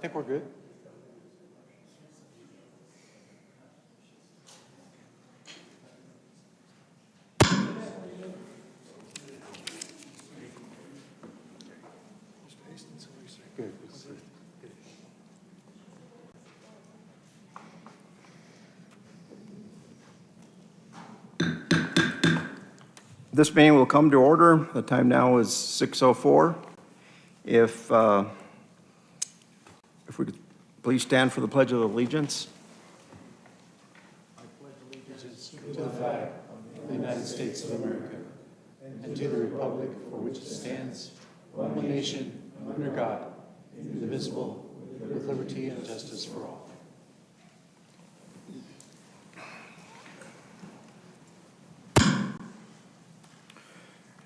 think we're good. Good. This meeting will come to order. The time now is 6:04. If we could please stand for the Pledge of Allegiance. I pledge allegiance to the flag of the United States of America and to the republic for which it stands, one nation, under God, indivisible, with liberty and justice for all.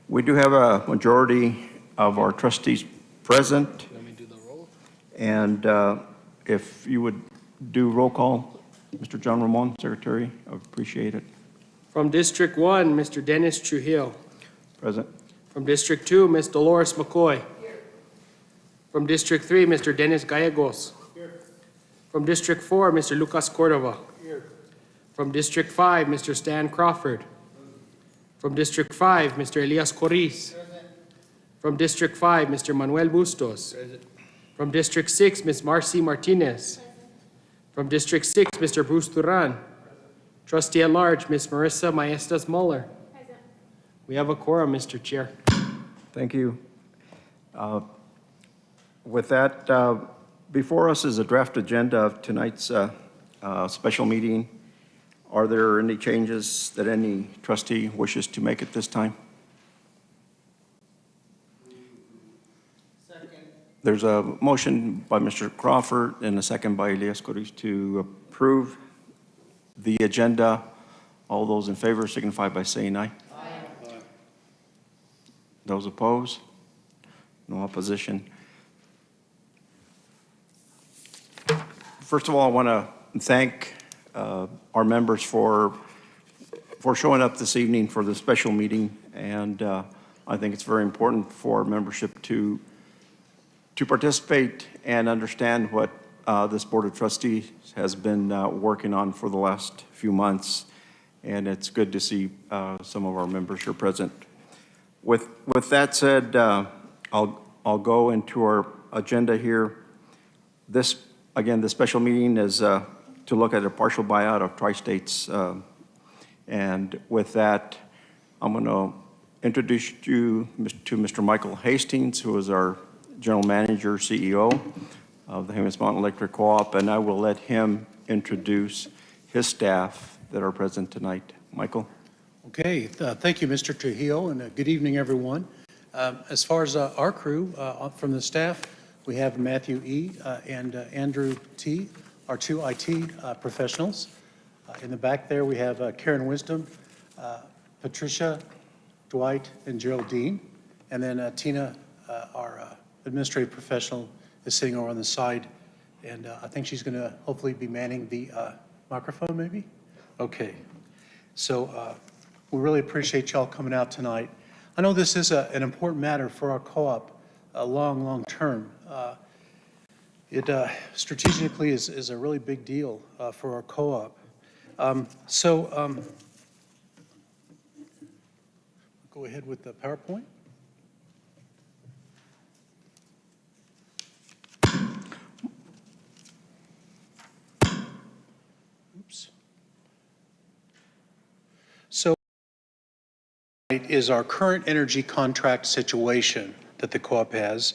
We do have a majority of our trustees present. Let me do the roll. And if you would do roll call, Mr. John Ramon, Secretary, I would appreciate it. From District 1, Mr. Dennis Trujillo. Present. From District 2, Ms. Dolores McCoy. Here. From District 3, Mr. Dennis Gallegos. Here. From District 4, Mr. Lucas Cordova. Here. From District 5, Mr. Stan Crawford. From District 5, Mr. Elias Coriz. From District 5, Mr. Manuel Bustos. Present. From District 6, Ms. Marcy Martinez. Present. From District 6, Mr. Bruce Duran. Trustee at large, Ms. Marissa Maestas Muller. Present. We have a quorum, Mr. Chair. Thank you. With that, before us is a draft agenda of tonight's special meeting. Are there any changes that any trustee wishes to make at this time? Second. There's a motion by Mr. Crawford and a second by Elias Coriz to approve the agenda. All those in favor signify by saying aye. Aye. Those opposed? No opposition. First of all, I want to thank our members for showing up this evening for the special meeting, and I think it's very important for membership to participate and understand what this Board of Trustees has been working on for the last few months, and it's good to see some of our members here present. With that said, I'll go into our agenda here. This special meeting is to look at a partial buyout of Tri-States. And with that, I'm going to introduce you to Mr. Michael Hastings, who is our General Manager, CEO of the Jemez Mountains Electric Co-op, and I will let him introduce his staff that are present tonight. Michael? Okay, thank you, Mr. Trujillo, and good evening, everyone. As far as our crew from the staff, we have Matthew E. And Andrew T., our two IT professionals. In the back there, we have Karen Wisdom, Patricia, Dwight, and Geraldine. And then Tina, our administrative professional, is sitting over on the side. And I think she's going to hopefully be manning the microphone, maybe? Okay. So we really appreciate y'all coming out tonight. I know this is an important matter for our co-op, long term. It strategically is a really big deal for our co-op. Go ahead with the PowerPoint. Oops. So is our current energy contract situation that the co-op has,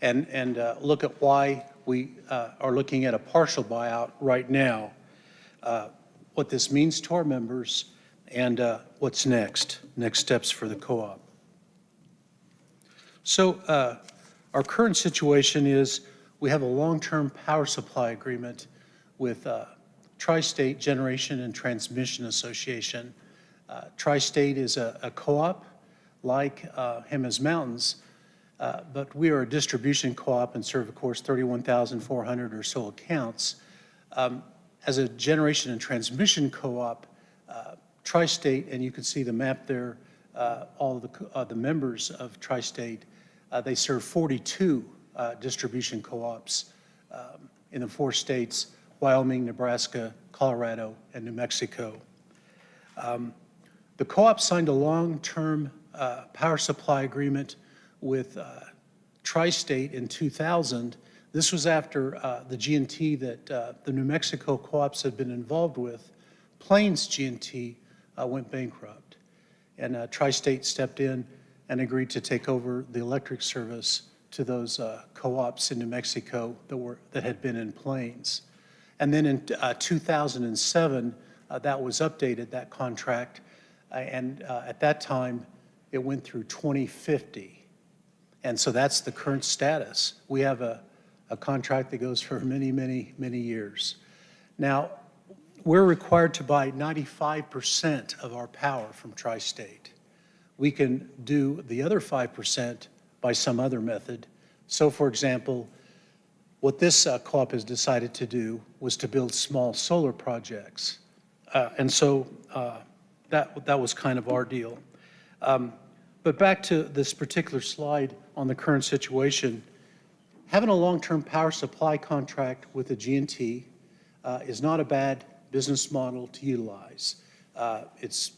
and look at why we are looking at a partial buyout right now, what this means to our members, and what's next steps for the co-op. So our current situation is we have a long-term power supply agreement with Tri-State Generation and Transmission Association. Tri-State is a co-op like Jemez Mountains, but we are a distribution co-op and serve, of course, 31,400 or so accounts. As a generation and transmission co-op, Tri-State, and you can see the map there, all of the members of Tri-State, they serve 42 distribution co-ops in the 4 states, Wyoming, Nebraska, Colorado, and New Mexico. The co-op signed a long-term power supply agreement with Tri-State in 2000. This was after the G&T that the New Mexico co-ops had been involved with, Plains G&T, went bankrupt. And Tri-State stepped in and agreed to take over the electric service to those co-ops in New Mexico that had been in Plains. And then in 2007, that was updated, that contract, and at that time, it went through 2050. And so that's the current status. We have a contract that goes for many, many, many years. Now, we're required to buy 95% of our power from Tri-State. We can do the other 5% by some other method. So, for example, what this co-op has decided to do was to build small solar projects. And so that was kind of our deal. But back to this particular slide on the current situation, having a long-term power supply contract with the G&T is not a bad business model to utilize. It's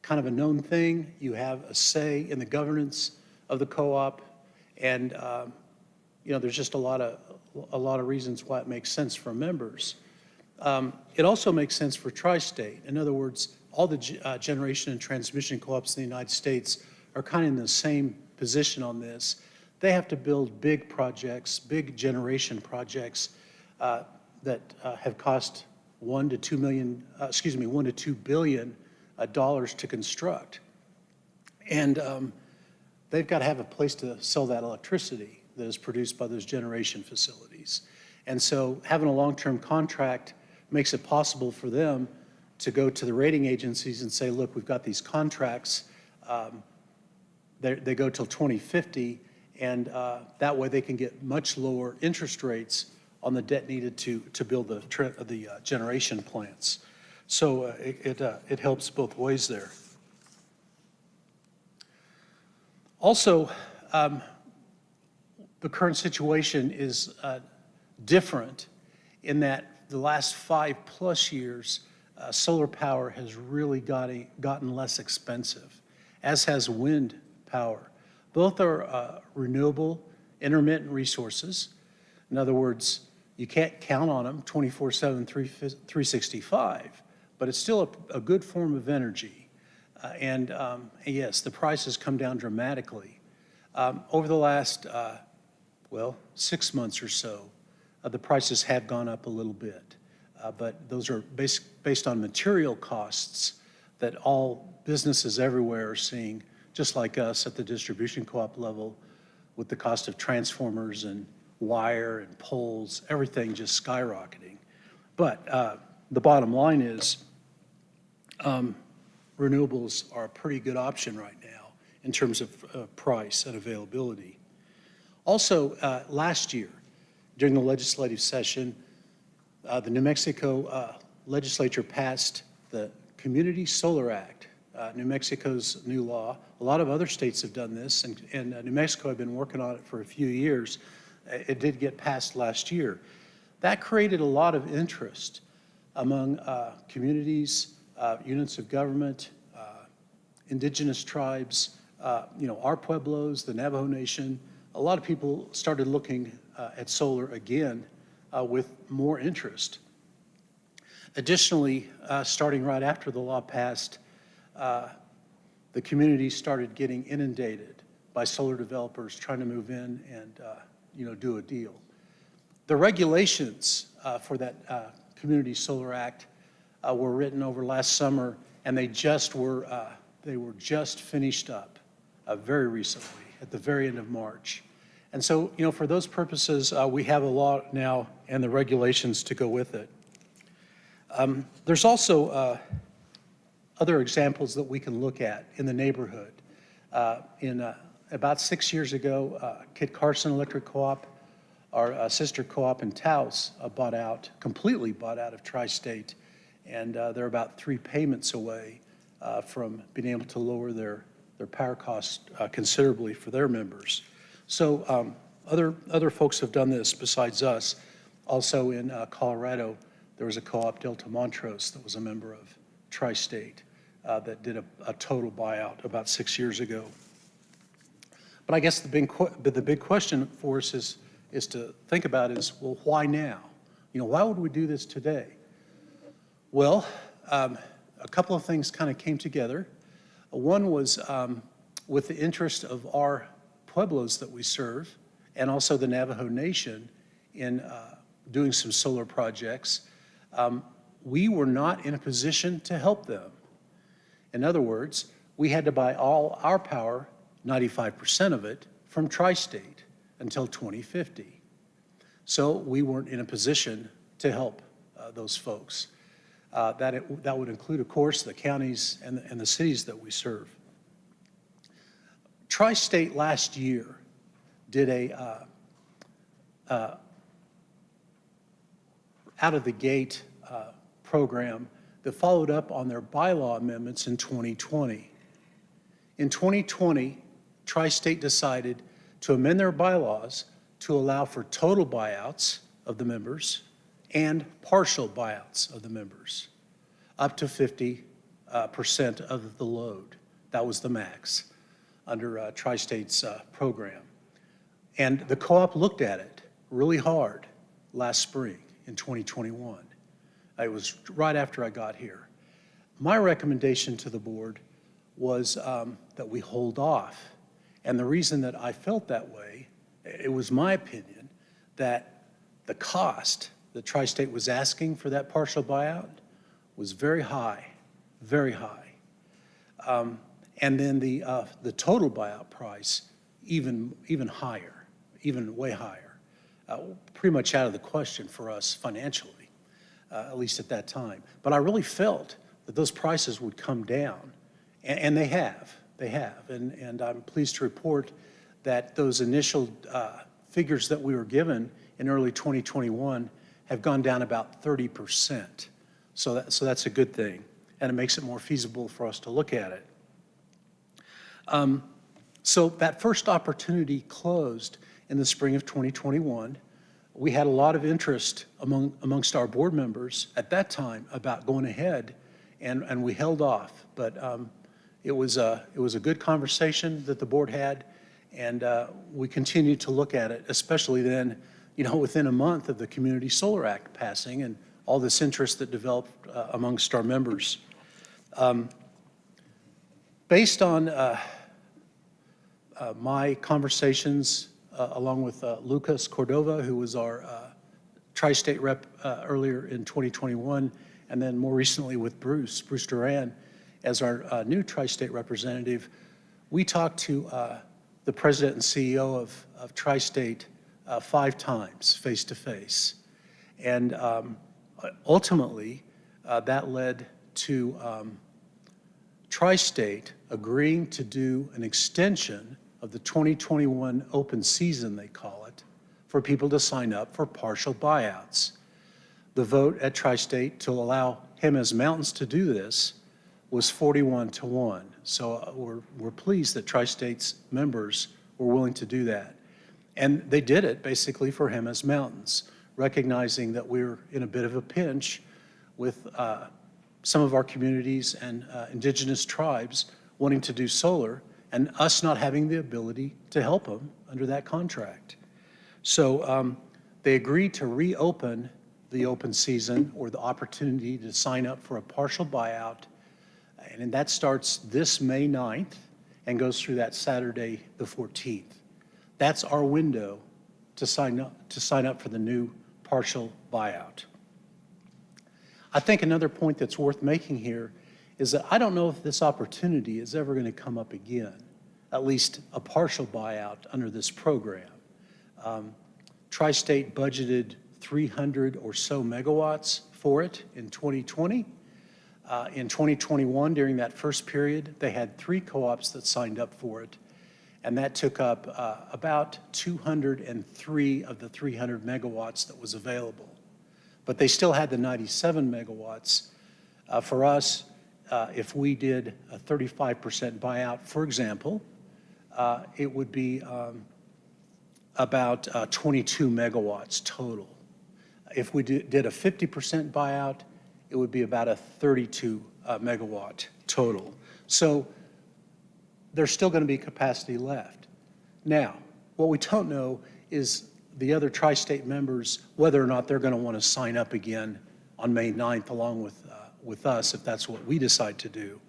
kind of a known thing. You have a say in the governance of the co-op, and you know, there's just a lot of reasons why it makes sense for members. It also makes sense for Tri-State. In other words, all the generation and transmission co-ops in the United States are kind of in the same position on this. They have to build big projects, big generation projects that have cost $1 to $2 billion to construct. And they've got to have a place to sell that electricity that is produced by those generation facilities. And so having a long-term contract makes it possible for them to go to the rating agencies and say, look, we've got these contracts. They go till 2050, and that way they can get much lower interest rates on the debt needed to build the generation plants. So it helps both ways there. Also, the current situation is different in that the last 5+ years, solar power has really gotten less expensive, as has wind power. Both are renewable, intermittent resources. In other words, you can't count on them 24/7, 365, but it's still a good form of energy. And yes, the price has come down dramatically. Over the last, 6 months or so, the prices have gone up a little bit. But those are based on material costs that all businesses everywhere are seeing, just like us at the distribution co-op level, with the cost of transformers and wire and poles, everything just skyrocketing. But the bottom line is renewables are a pretty good option right now in terms of price and availability. Also, last year, during the legislative session, the New Mexico legislature passed the Community Solar Act, New Mexico's new law. A lot of other states have done this, and New Mexico had been working on it for a few years. It did get passed last year. That created a lot of interest among communities, units of government, indigenous tribes, our pueblos, the Navajo Nation. A lot of people started looking at solar again with more interest. Additionally, starting right after the law passed, the community started getting inundated by solar developers trying to move in and do a deal. The regulations for that Community Solar Act were written over last summer, and they were just finished up very recently at the very end of March. And so, for those purposes, we have a law now and the regulations to go with it. There's also other examples that we can look at in the neighborhood. About 6 years ago, Kit Carson Electric Co-op, our sister co-op in Taos, completely bought out of Tri-State, and they're about 3 payments away from being able to lower their power costs considerably for their members. So Other folks have done this besides us. Also in Colorado, there was a co-op, Delta Montrose, that was a member of Tri-State that did a total buyout about 6 years ago. But I guess the big question for us is to think about is, well, why now? You know, why would we do this today? Well, a couple of things kind of came together. One was with the interest of our pueblos that we serve and also the Navajo Nation in doing some solar projects. We were not in a position to help them. In other words, we had to buy all our power, 95% of it, from Tri-State until 2050. So we weren't in a position to help those folks. That would include, of course, the counties and the cities that we serve. Tri-State last year did a out-of-the-gate program that followed up on their bylaw amendments in 2020. In 2020, Tri-State decided to amend their bylaws to allow for total buyouts of the members and partial buyouts of the members, up to 50% of the load. That was the max under Tri-State's program. And the co-op looked at it really hard last spring in 2021. It was right after I got here. My recommendation to the board was that we hold off. And the reason that I felt that way, it was my opinion that the cost that Tri-State was asking for that partial buyout was very high, very high. And then the total buyout price even higher, even way higher, pretty much out of the question for us financially, at least at that time. But I really felt that those prices would come down, and they have. And I'm pleased to report that those initial figures that we were given in early 2021 have gone down about 30%. So that's a good thing, and it makes it more feasible for us to look at it. So that first opportunity closed in the spring of 2021. We had a lot of interest amongst our board members at that time about going ahead, and we held off. But it was a good conversation that the board had, and we continued to look at it, especially then, you know, within a month of the Community Solar Act passing and all this interest that developed amongst our members. Based on my conversations along with Lucas Cordova, who was our Tri-State rep earlier in 2021, and then more recently with Bruce Duran as our new Tri-State representative, we talked to the president and CEO of Tri-State 5 times face-to-face. And ultimately, that led to Tri-State agreeing to do an extension of the 2021 open season, they call it, for people to sign up for partial buyouts. The vote at Tri-State to allow Jemez Mountains to do this was 41-1. So we're pleased that Tri-State's members were willing to do that. And they did it basically for Jemez Mountains, recognizing that we're in a bit of a pinch with some of our communities and indigenous tribes wanting to do solar and us not having the ability to help them under that contract. So they agreed to reopen the open season or the opportunity to sign up for a partial buyout. And that starts this May 9th and goes through that Saturday, the 14th. That's our window to sign up for the new partial buyout. I think another point that's worth making here is that I don't know if this opportunity is ever going to come up again, at least a partial buyout under this program. Tri-State budgeted 300 or so megawatts for it in 2020. In 2021, during that first period, they had 3 co-ops that signed up for it, and that took up about 203 of the 300 megawatts that was available. But they still had the 97 megawatts. For us, if we did a 35% buyout, for example, it would be about 22 megawatts total. If we did a 50% buyout, it would be about a 32 megawatt total. So there's still going to be capacity left. Now, what we don't know is the other tri-state members, whether or not they're going to want to sign up again on May 9th along with us, if that's what we decide to do.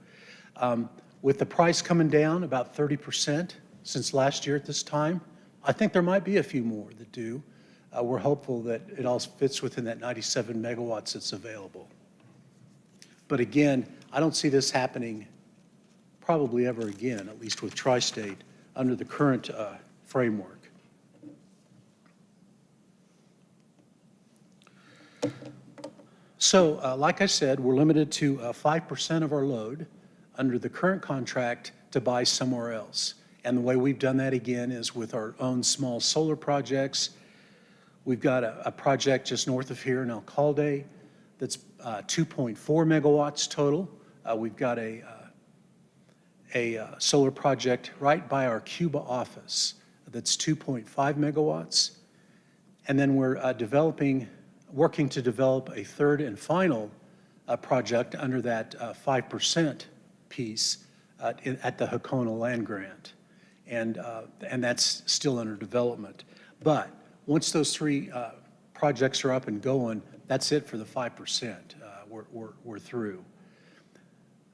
With the price coming down about 30% since last year at this time, I think there might be a few more that do. We're hopeful that it all fits within that 97 megawatts that's available. But again, I don't see this happening probably ever again, at least with Tri-State, under the current framework. So, like I said, we're limited to 5% of our load under the current contract to buy somewhere else. And the way we've done that, again, is with our own small solar projects. We've got a project just north of here in Alcalde that's 2.4 megawatts total. We've got a solar project right by our Cuba office that's 2.5 megawatts. And then we're working to develop a third and final project under that 5% piece at the Hakona land grant. And that's still under development. But once those three projects are up and going, that's it for the 5%. We're through.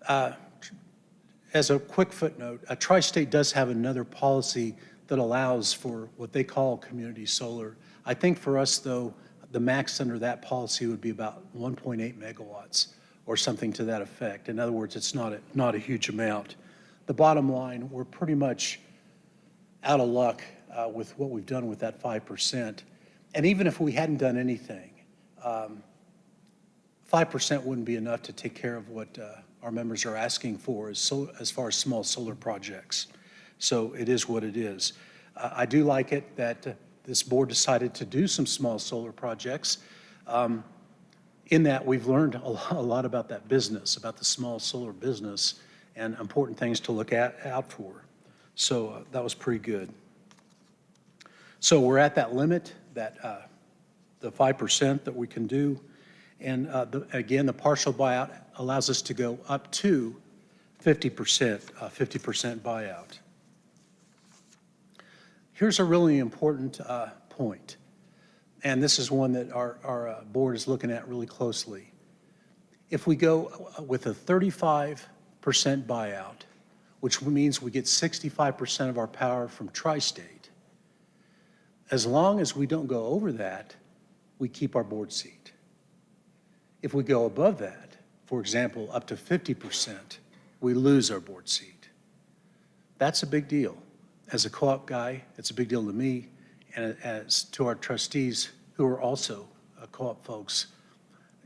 As a quick footnote, Tri-State does have another policy that allows for what they call community solar. I think for us, though, the max under that policy would be about 1.8 megawatts or something to that effect. In other words, it's not a huge amount. The bottom line, we're pretty much out of luck with what we've done with that 5%. And even if we hadn't done anything, 5% wouldn't be enough to take care of what our members are asking for as far as small solar projects. So it is what it is. I do like it that this board decided to do some small solar projects. In that, we've learned a lot about that business, about the small solar business, and important things to look out for. So that was pretty good. So we're at that limit, that the 5% that we can do. And again, the partial buyout allows us to go up to 50% buyout. Here's a really important point, and this is one that our board is looking at really closely. If we go with a 35% buyout, which means we get 65% of our power from Tri-State, as long as we don't go over that, we keep our board seat. If we go above that, for example, up to 50%, we lose our board seat. That's a big deal. As a co-op guy, it's a big deal to me, and as to our trustees who are also co-op folks.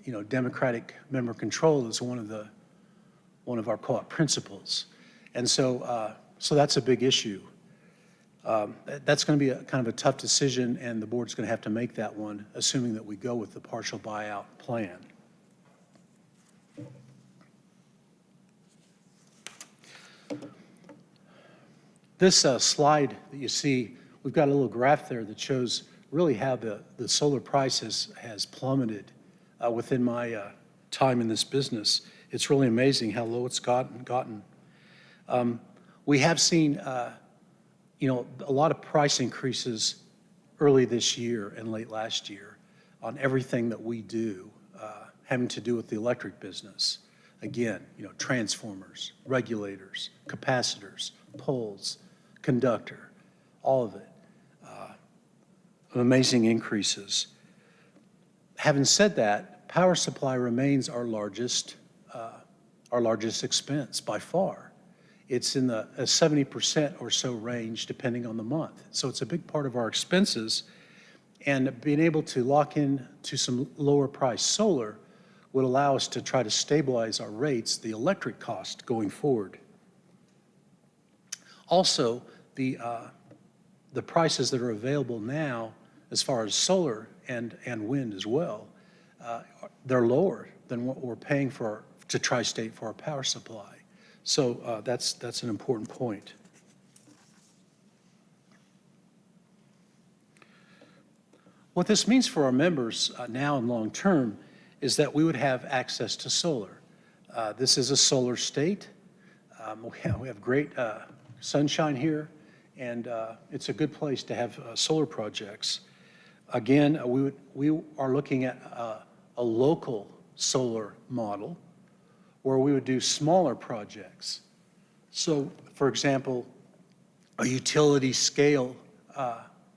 You know, democratic member control is one of our co-op principles, and so that's a big issue. That's going to be kind of a tough decision, and the board's going to have to make that one, assuming that we go with the partial buyout plan. This slide that you see, we've got a little graph there that shows really how the solar price has plummeted within my time in this business. It's really amazing how low it's gotten. We have seen, you know, a lot of price increases early this year and late last year on everything that we do having to do with the electric business. Again, you know, transformers, regulators, capacitors, poles, conductor, all of it. Amazing increases. Having said that, power supply remains our largest expense by far. It's in the 70% or so range depending on the month. So it's a big part of our expenses, and being able to lock in to some lower price solar would allow us to try to stabilize our rates, the electric cost going forward. Also, the prices that are available now, as far as solar and wind as well, they're lower than what we're paying to Tri-State for our power supply. So that's an important point. What this means for our members now and long term is that we would have access to solar. This is a solar state. We have great sunshine here, and it's a good place to have solar projects. Again, we are looking at a local solar model where we would do smaller projects. So, for example, a utility scale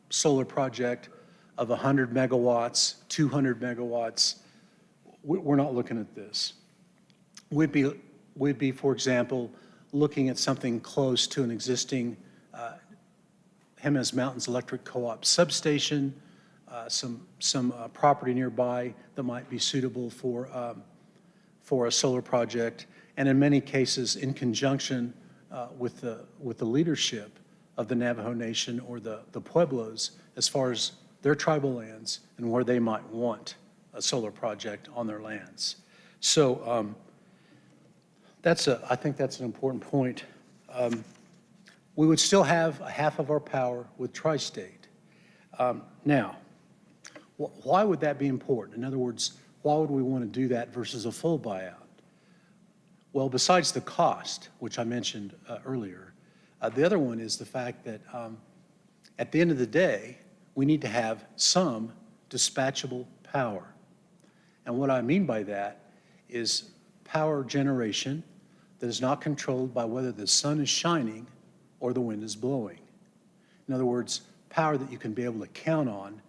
solar project of 100 megawatts, 200 megawatts, we're not looking at this. We'd be, for example, looking at something close to an existing Jemez Mountains Electric Co-op substation, some property nearby that might be suitable for a solar project, and in many cases in conjunction with the leadership of the Navajo Nation or the Pueblos as far as their tribal lands and where they might want a solar project on their lands. So I think that's an important point. We would still have half of our power with Tri-State. Now, why would that be important? In other words, why would we want to do that versus a full buyout? Well, besides the cost, which I mentioned earlier, the other one is the fact that at the end of the day, we need to have some dispatchable power. And what I mean by that is power generation that is not controlled by whether the sun is shining or the wind is blowing. In other words, power that you can be able to count on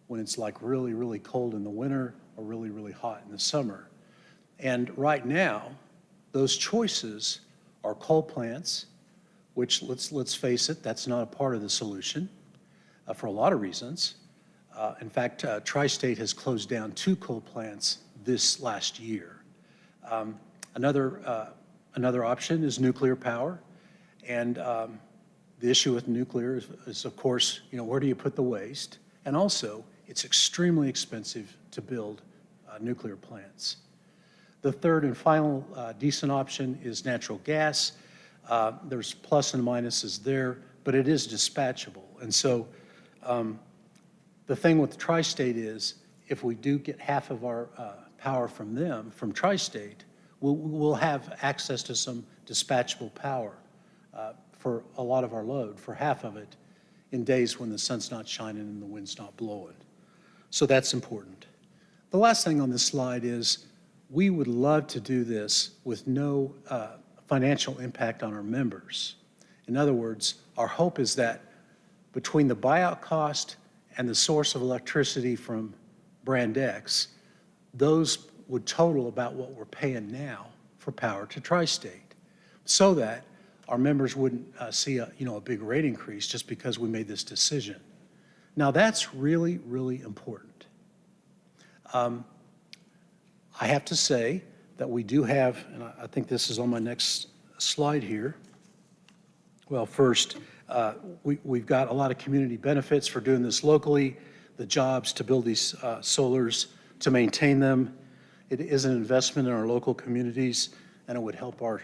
when it's like really, really cold in the winter or really, really hot in the summer. And right now, those choices are coal plants, which let's face it, that's not a part of the solution for a lot of reasons. In fact, Tri-State has closed down 2 coal plants this last year. Another option is nuclear power, and the issue with nuclear is, of course, where do you put the waste? And also, it's extremely expensive to build nuclear plants. The third and final decent option is natural gas. There's plus and minuses there, but it is dispatchable. And so the thing with Tri-State is if we do get half of our power from them, from Tri-State, we'll have access to some dispatchable power for a lot of our load, for half of it, in days when the sun's not shining and the wind's not blowing. So that's important. The last thing on this slide is we would love to do this with no financial impact on our members. In other words, our hope is that between the buyout cost and the source of electricity from Brand X, those would total about what we're paying now for power to Tri-State, so that our members wouldn't see a big rate increase just because we made this decision. Now that's really, really important. I have to say that we do have, and I think this is on my next slide here. Well, first, we've got a lot of community benefits for doing this locally, the jobs to build these solars, to maintain them. It is an investment in our local communities, and it would help our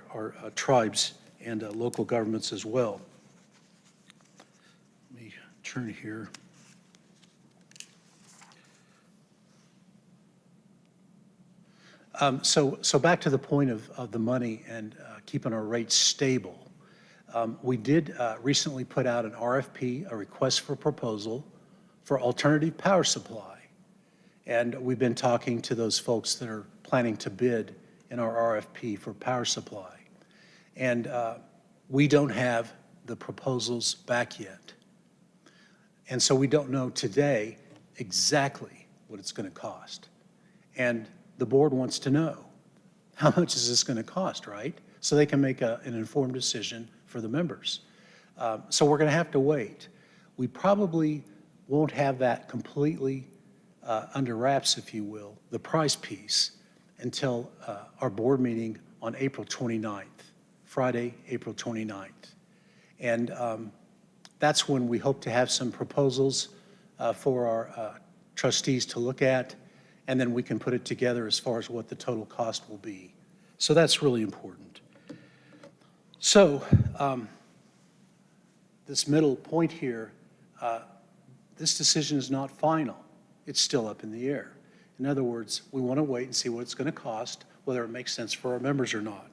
tribes and local governments as well. Let me turn here. So back to the point of the money and keeping our rates stable. We did recently put out an RFP, a request for proposal, for alternative power supply. And we've been talking to those folks that are planning to bid in our RFP for power supply. And we don't have the proposals back yet. And so we don't know today exactly what it's going to cost. And the board wants to know, how much is this going to cost, right? So they can make an informed decision for the members. So we're going to have to wait. We probably won't have that completely under wraps, if you will, the price piece, until our board meeting on April 29th, Friday, April 29th. And that's when we hope to have some proposals for our trustees to look at, and then we can put it together as far as what the total cost will be. So that's really important. So this middle point here, this decision is not final. it's still up in the air. In other words, we want to wait and see what it's going to cost, whether it makes sense for our members or not.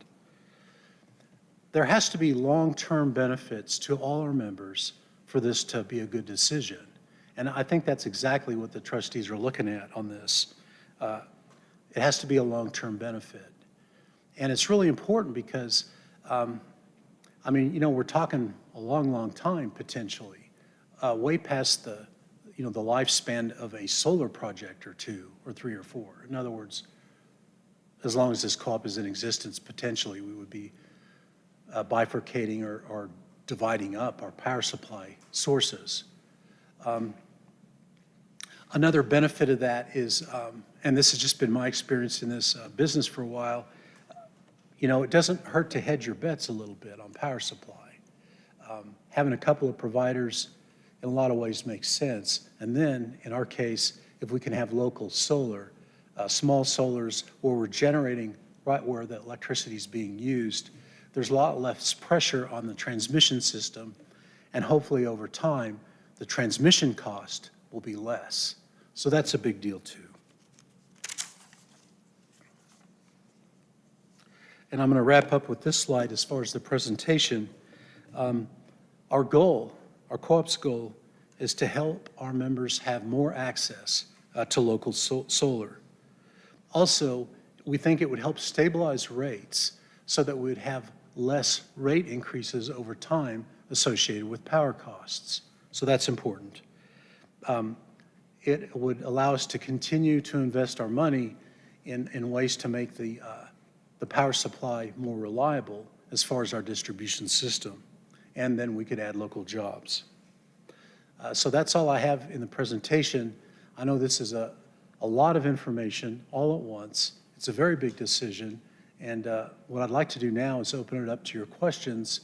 There has to be long-term benefits to all our members for this to be a good decision. And I think that's exactly what the trustees are looking at on this. It has to be a long-term benefit. And it's really important because, I mean, you know, we're talking a long, long time potentially, way past the, you know, the lifespan of a solar project or 2 or 3 or 4. In other words, as long as this co-op is in existence, potentially we would be bifurcating or dividing up our power supply sources. Another benefit of that is, and this has just been my experience in this business for a while, you know, it doesn't hurt to hedge your bets a little bit on power supply. Having a couple of providers in a lot of ways makes sense. And then, in our case, if we can have local solar, small solars where we're generating right where the electricity is being used, there's a lot less pressure on the transmission system, and hopefully over time, the transmission cost will be less. So that's a big deal too. And I'm going to wrap up with this slide as far as the presentation. Our goal, our co-op's goal, is to help our members have more access to local solar. Also, we think it would help stabilize rates so that we would have less rate increases over time associated with power costs. So that's important. It would allow us to continue to invest our money in ways to make the power supply more reliable as far as our distribution system. And then we could add local jobs. So that's all I have in the presentation. I know this is a lot of information all at once. It's a very big decision. And what I'd like to do now is open it up to your questions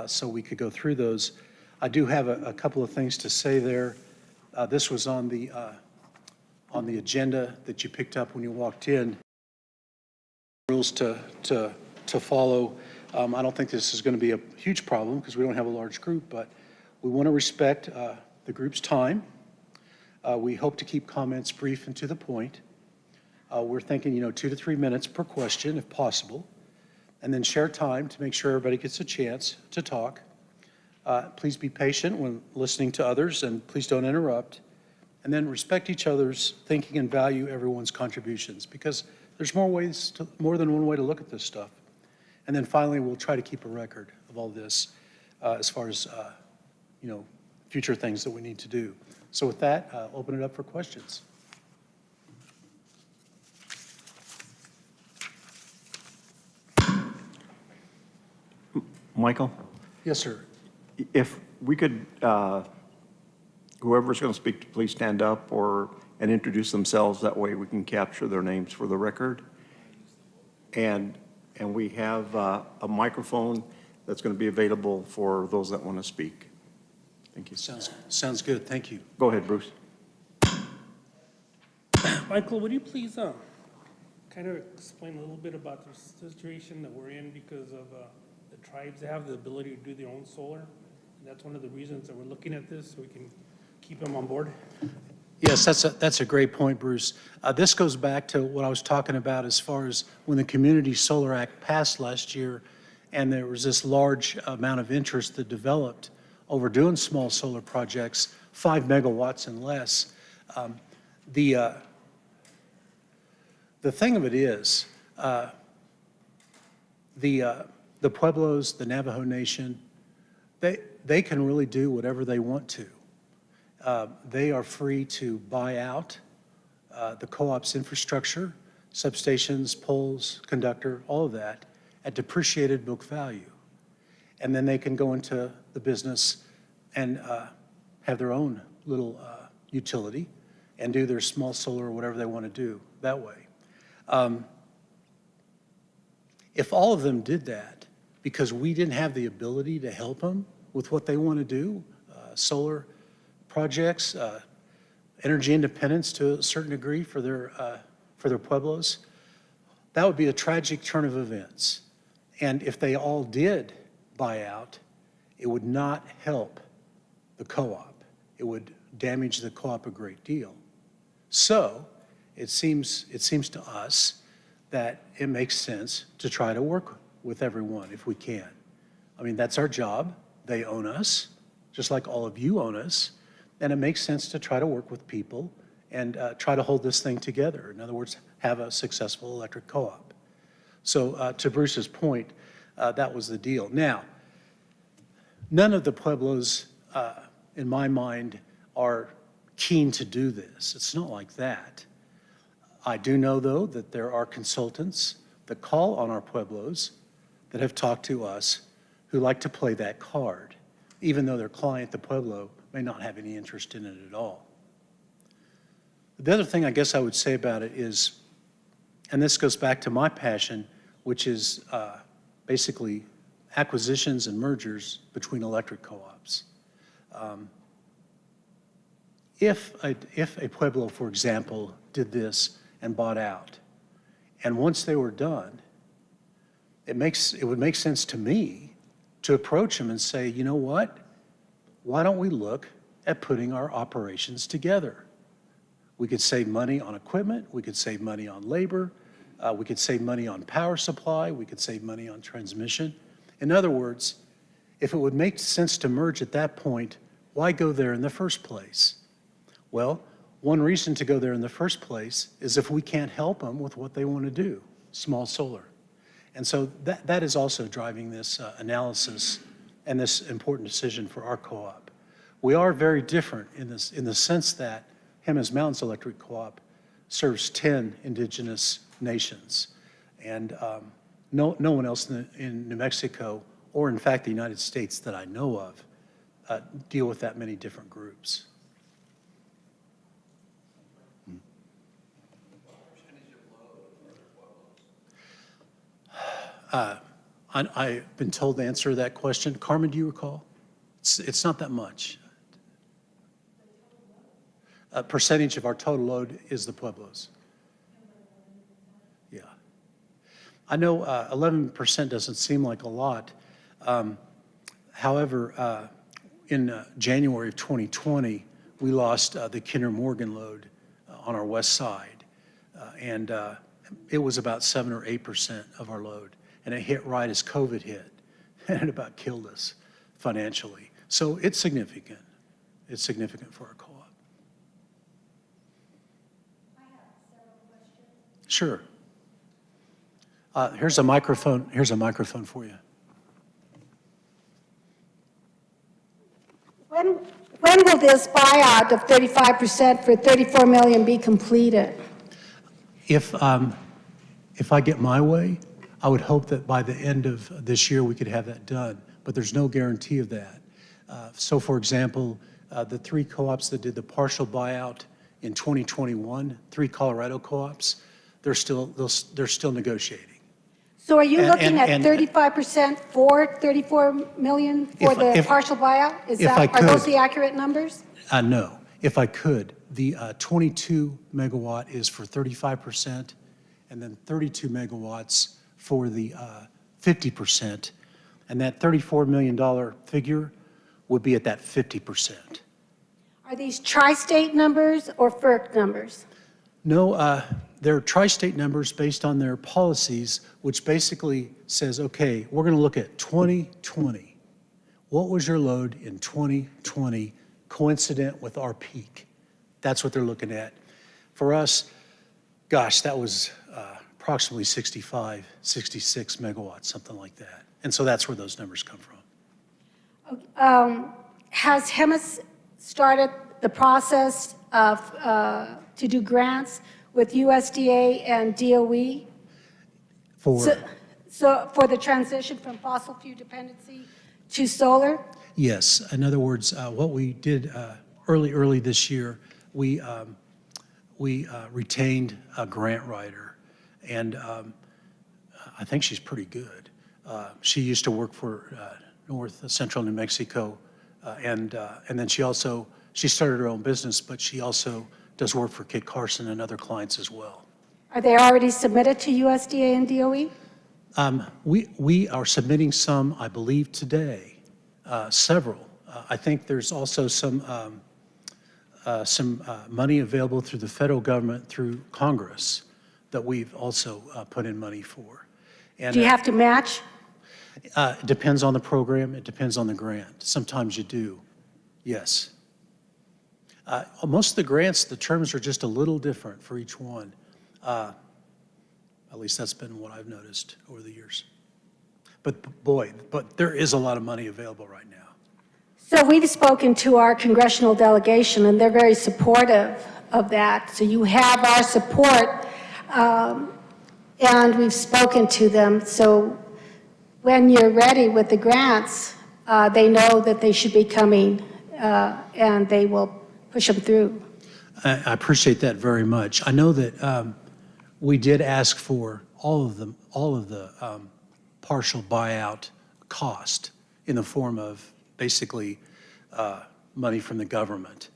so we could go through those. I do have a couple of things to say there. This was on the agenda that you picked up when you walked in. Rules to follow. I don't think this is going to be a huge problem because we don't have a large group, but we want to respect the group's time. We hope to keep comments brief and to the point. We're thinking, 2 to 3 minutes per question if possible, and then share time to make sure everybody gets a chance to talk. Please be patient when listening to others, and please don't interrupt. And then respect each other's thinking and value everyone's contributions, because there's more than one way to look at this stuff. And then finally, we'll try to keep a record of all this as far as future things that we need to do. So with that, open it up for questions. Michael, Yes, sir. if we could, whoever's going to speak, please stand up and introduce themselves. That way we can capture their names for the record. And we have a microphone that's going to be available for those that want to speak. Thank you. Sounds good. Thank you. Go ahead, Bruce. Michael, would you please kind of explain a little bit about the situation that we're in because of the tribes have the ability to do their own solar? And that's one of the reasons that we're looking at this, so we can keep them on board. Yes, that's a great point, Bruce. This goes back to what I was talking about as far as when the Community Solar Act passed last year, and there was this large amount of interest that developed over doing small solar projects, 5 megawatts and less. The thing of it is, the Pueblos, the Navajo Nation, they can really do whatever they want to. They are free to buy out the co-op's infrastructure, substations, poles, conductor, all of that, at depreciated book value. And then they can go into the business and have their own little utility and do their small solar or whatever they want to do that way. If all of them did that, because we didn't have the ability to help them with what they want to do, solar projects, energy independence to a certain degree for their pueblos, that would be a tragic turn of events. And if they all did buy out, it would not help the co-op. It would damage the co-op a great deal. So it seems to us that it makes sense to try to work with everyone if we can. I mean, that's our job. They own us, just like all of you own us. And it makes sense to try to work with people and try to hold this thing together. In other words, have a successful electric co-op. So to Bruce's point, that was the deal. Now, none of the pueblos, in my mind, are keen to do this. It's not like that. I do know, though, that there are consultants that call on our pueblos that have talked to us who like to play that card, even though their client, the pueblo, may not have any interest in it at all. The other thing I guess I would say about it is, and this goes back to my passion, which is basically acquisitions and mergers between electric co-ops. If a pueblo, for example, did this and bought out, and once they were done, it would make sense to me to approach them and say, you know what? Why don't we look at putting our operations together? We could save money on equipment, we could save money on labor, we could save money on power supply, we could save money on transmission. In other words, if it would make sense to merge at that point, why go there in the first place? Well, one reason to go there in the first place is if we can't help them with what they want to do, small solar. And so that is also driving this analysis and this important decision for our co-op. We are very different in the sense that Jemez Mountains Electric Co-op serves 10 indigenous nations. And no one else in New Mexico, or in fact the United States that I know of, deal with that many different groups. I've been told the answer to that question. Carmen, do you recall? It's not that much. A percentage of our total load is the pueblos. Yeah. I know 11% doesn't seem like a lot. However, in January of 2020, we lost the Kinder Morgan load on our west side. And it was about 7 or 8% of our load. And it hit right as COVID hit, and it about killed us financially. So it's significant. It's significant for our co-op. I have several questions. Sure. Here's a microphone. Here's a microphone for you. When will this buyout of 35% for $34 million be completed? If I get my way, I would hope that by the end of this year we could have that done, but there's no guarantee of that. So for example, the 3 co-ops that did the partial buyout in 2021, 3 Colorado co-ops, they're still negotiating. So are you looking at and 35% for $34 million for the partial buyout? Are those the accurate numbers? No. If I could, the 22 megawatt is for 35%, and then 32 megawatts for the 50%. And that $34 million figure would be at that 50%. Are these tri-state numbers or FERC numbers? No, they're tri-state numbers based on their policies, which basically says, okay, we're going to look at 2020. What was your load in 2020 coincident with our peak? That's what they're looking at. For us, gosh, that was approximately 65, 66 megawatts, something like that. And so that's where those numbers come from. Has Jemez started the process of to do grants with USDA and DOE? So for the transition from fossil fuel dependency to solar? Yes. In other words, what we did early this year, we retained a grant writer, and I think she's pretty good. She used to work for North Central New Mexico, and then she started her own business, but she also does work for Kit Carson and other clients as well. Are they already submitted to USDA and DOE? We are submitting some, I believe, today, several. I think there's also some some money available through the federal government, through Congress, that we've also put in money for. And Do you have to match? it depends on the program, it depends on the grant. Sometimes you do, yes. Most of the grants, the terms are just a little different for each one. At least that's been what I've noticed over the years. But boy, there is a lot of money available right now. So we've spoken to our congressional delegation, and they're very supportive of that. So you have our support, and we've spoken to them. So when you're ready with the grants, they know that they should be coming, and they will push them through. I appreciate that very much. I know that we did ask for all of the partial buyout cost in the form of basically money from the government.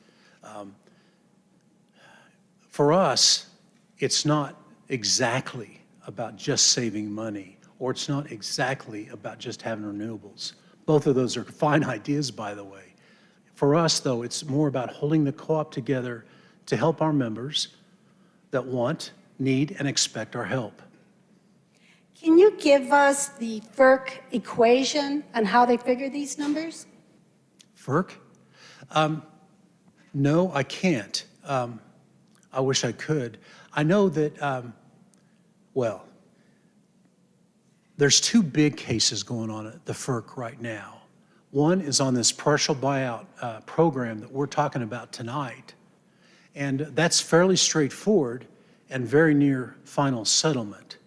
For us, it's not exactly about just saving money, or it's not exactly about just having renewables. Both of those are fine ideas, by the way. For us, though, it's more about holding the co-op together to help our members that want, need, and expect our help. Can you give us the FERC equation and how they figure these numbers? FERC? No, I can't. I wish I could. I know that, well, there's two big cases going on at the FERC right now. One is on this partial buyout program that we're talking about tonight, and that's fairly straightforward and very near final settlement.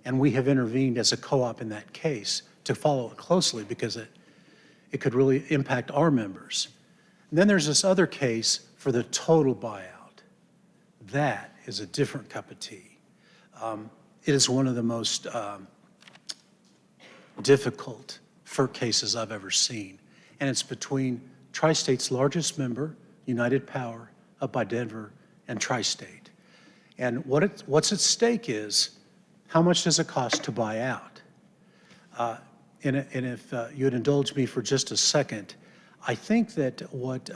And we have intervened as a co-op in that case to follow it closely because it could really impact our members. And then there's this other case for the total buyout. That is a different cup of tea. It is one of the most difficult FERC cases I've ever seen. And it's between Tri-State's largest member, United Power, up by Denver, and Tri-State. And what's at stake is, how much does it cost to buy out? And if you'd indulge me for just a second, I think that what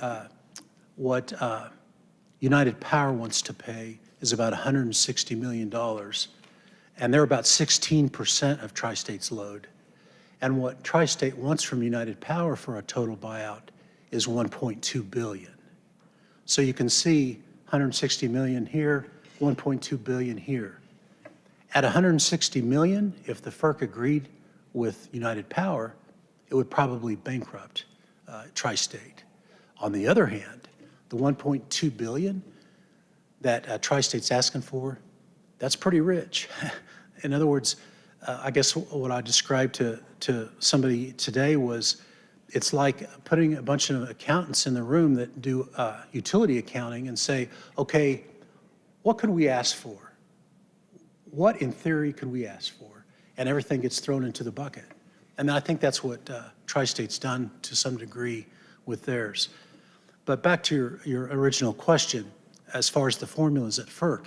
United Power wants to pay is about $160 million, and they're about 16% of Tri-State's load. And what Tri-State wants from United Power for a total buyout is $1.2 billion. So you can see 160 million here, 1.2 billion here. At 160 million, if the FERC agreed with United Power, it would probably bankrupt Tri-State. On the other hand, the 1.2 billion that Tri-State's asking for, that's pretty rich. In other words, I guess what I described to somebody today was, it's like putting a bunch of accountants in the room that do utility accounting and say, okay, what could we ask for? What, in theory, could we ask for? And everything gets thrown into the bucket. And I think that's what Tri-State's done to some degree with theirs. But back to your original question, as far as the formulas at FERC,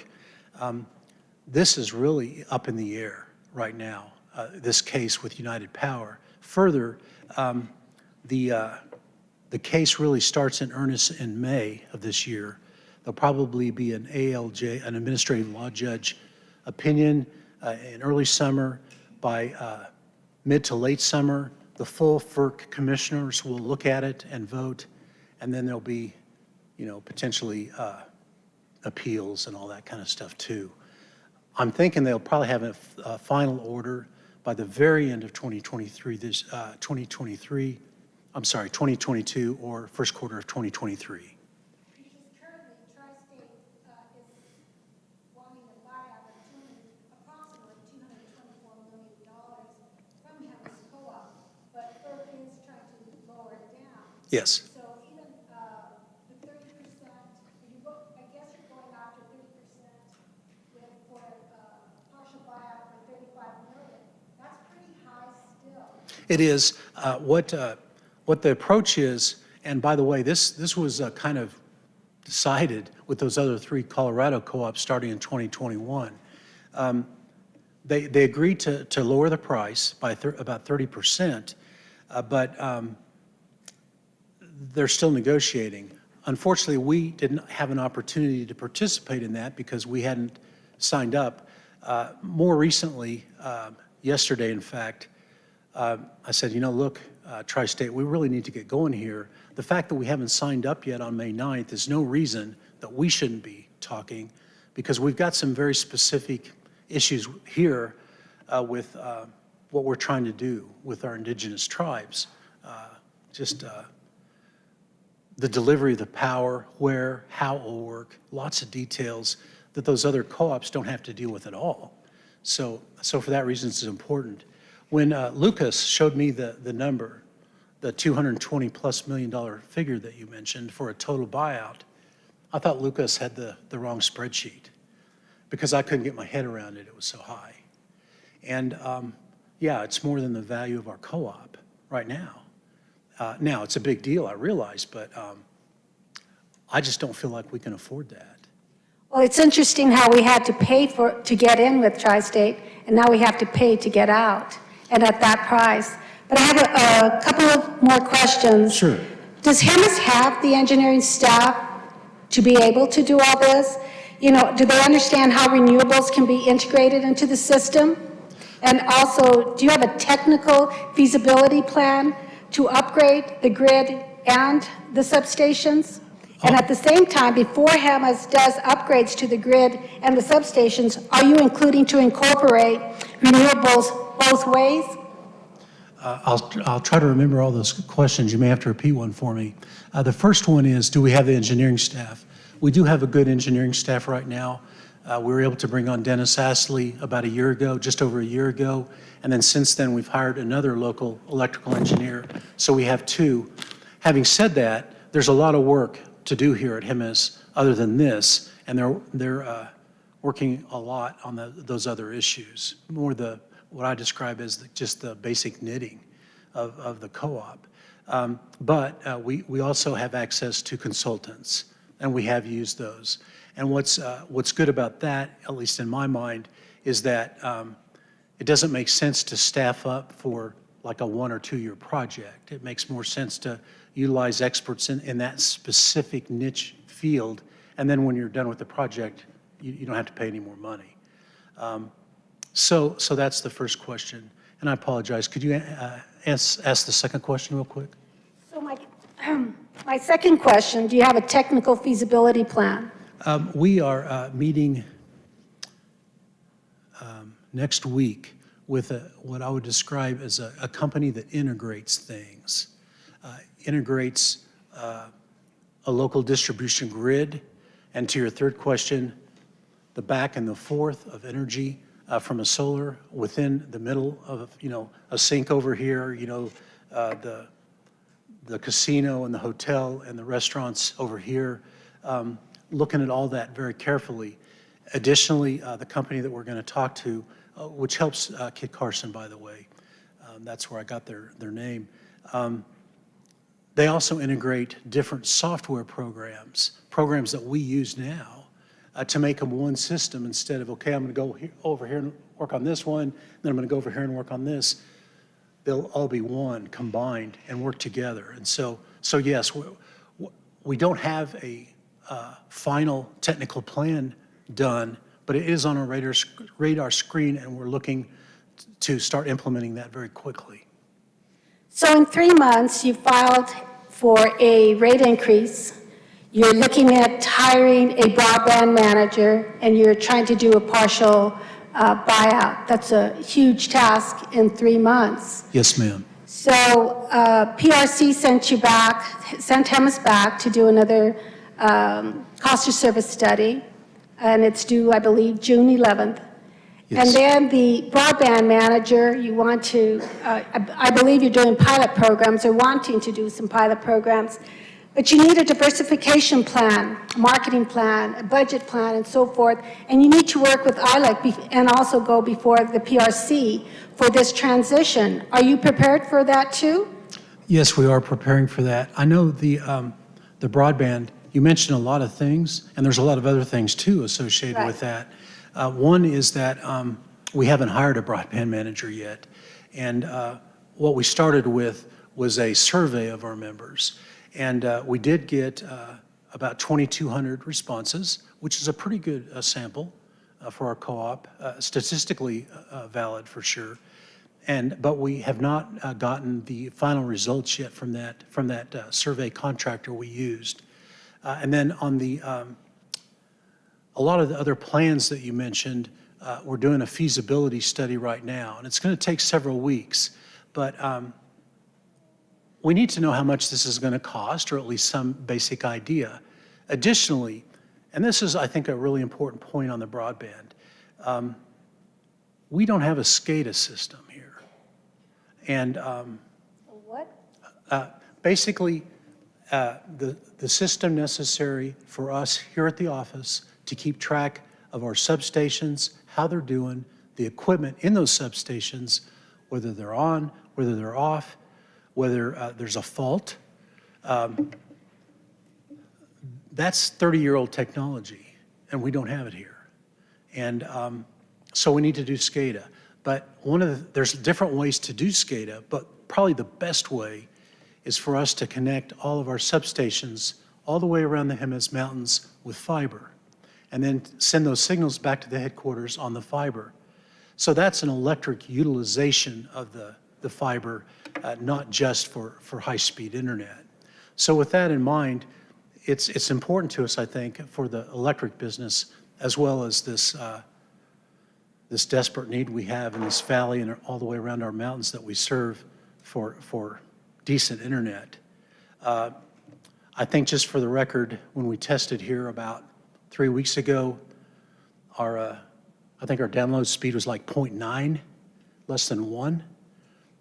this is really up in the air right now, this case with United Power. Further, the case really starts in earnest in May of this year. There'll probably be an ALJ, an administrative law judge opinion in early summer. By mid to late summer, the full FERC commissioners will look at it and vote, and then there'll be, potentially appeals and all that kind of stuff too. I'm thinking they'll probably have a final order by the very end of 2022 or first quarter of 2023. Yes. So even the 30%, I guess you're going after 30% for a partial buyout for $35 million. That's pretty high still. It is. What the approach is, and by the way, this was kind of decided with those other three Colorado co-ops starting in 2021. They agreed to lower the price by about 30%, but they're still negotiating. Unfortunately, we didn't have an opportunity to participate in that because we hadn't signed up. More recently, yesterday, in fact, I said, look, Tri-State, we really need to get going here. The fact that we haven't signed up yet on May 9th is no reason that we shouldn't be talking, because we've got some very specific issues here with what we're trying to do with our indigenous tribes. The delivery of the power, where, how it will work, lots of details that those other co-ops don't have to deal with at all. So for that reason, it's important. When Lucas showed me the number, the $220+ million figure that you mentioned for a total buyout, I thought Lucas had the wrong spreadsheet because I couldn't get my head around it. It was so high. And yeah, it's more than the value of our co-op right now. Now, it's a big deal, I realize, but I just don't feel like we can afford that. Well, it's interesting how we had to pay to get in with Tri-State, and now we have to pay to get out, and at that price. But I have a couple of more questions. Sure. Does Jemez have the engineering staff to be able to do all this? Do they understand how renewables can be integrated into the system? And also, do you have a technical feasibility plan to upgrade the grid and the substations? And at the same time, before Jemez does upgrades to the grid and the substations, are you including to incorporate renewables both ways? I'll try to remember all those questions. You may have to repeat one for me. The first one is, do we have the engineering staff? We do have a good engineering staff right now. We were able to bring on Dennis Astley about a year ago, just over a year ago. And then since then, we've hired another local electrical engineer. So we have two. Having said that, there's a lot of work to do here at Jemez other than this. And they're working a lot on those other issues, more what I describe as just the basic knitting of the co-op. But we also have access to consultants, and we have used those. And what's good about that, at least in my mind, is that it doesn't make sense to staff up for like a 1 or 2 year project. It makes more sense to utilize experts in that specific niche field, and then when you're done with the project, you don't have to pay any more money. So that's the first question. And I apologize, could you ask the second question real quick? So my second question, do you have a technical feasibility plan? We are meeting next week with what I would describe as a company that integrates things, integrates a local distribution grid, and to your third question, the back and the forth of energy from a solar within the middle of, a sink over here, the casino and the hotel and the restaurants over here, looking at all that very carefully. Additionally, the company that we're going to talk to, which helps Kit Carson, by the way, that's where I got their name. They also integrate different software programs that we use now, to make them one system instead of, okay, I'm going to go over here and work on this one, then I'm going to go over here and work on this. They'll all be one, combined, and work together. And so yes, we don't have a final technical plan done, but it is on our radar screen, and we're looking to start implementing that very quickly. So in 3 months, you filed for a rate increase. You're looking at hiring a broadband manager, and you're trying to do a partial buyout. That's a huge task in 3 months. Yes, ma'am. So PRC sent Jemez back to do another cost of service study, and it's due, I believe, June 11th. Yes. And then the broadband manager, you want to, I believe you're doing pilot programs or wanting to do some pilot programs, but you need a diversification plan, marketing plan, a budget plan, and so forth, and you need to work with ILEC and also go before the PRC for this transition. Are you prepared for that too? Yes, we are preparing for that. I know the broadband, you mentioned a lot of things, and there's a lot of other things too associated with that. One is that we haven't hired a broadband manager yet, and what we started with was a survey of our members, and we did get about 2,200 responses, which is a pretty good sample for our co-op, statistically valid for sure. But we have not gotten the final results yet from that survey contractor we used. And then on the a lot of the other plans that you mentioned, we're doing a feasibility study right now, and it's going to take several weeks. But we need to know how much this is going to cost, or at least some basic idea. Additionally, and this is, I think, a really important point on the broadband, we don't have a SCADA system here. And What? basically, the system necessary for us here at the office to keep track of our substations, how they're doing, the equipment in those substations, whether they're on, whether they're off, whether there's a fault. That's 30-year-old technology, and we don't have it here. And so we need to do SCADA. But there's different ways to do SCADA, but probably the best way is for us to connect all of our substations all the way around the Jemez Mountains with fiber, and then send those signals back to the headquarters on the fiber. So that's an electric utilization of the fiber, not just for high-speed internet. So with that in mind, it's important to us, I think, for the electric business, as well as this desperate need we have in this valley and all the way around our mountains that we serve for decent internet. I think, just for the record, when we tested here about 3 weeks ago, I think our download speed was like 0.9, less than 1.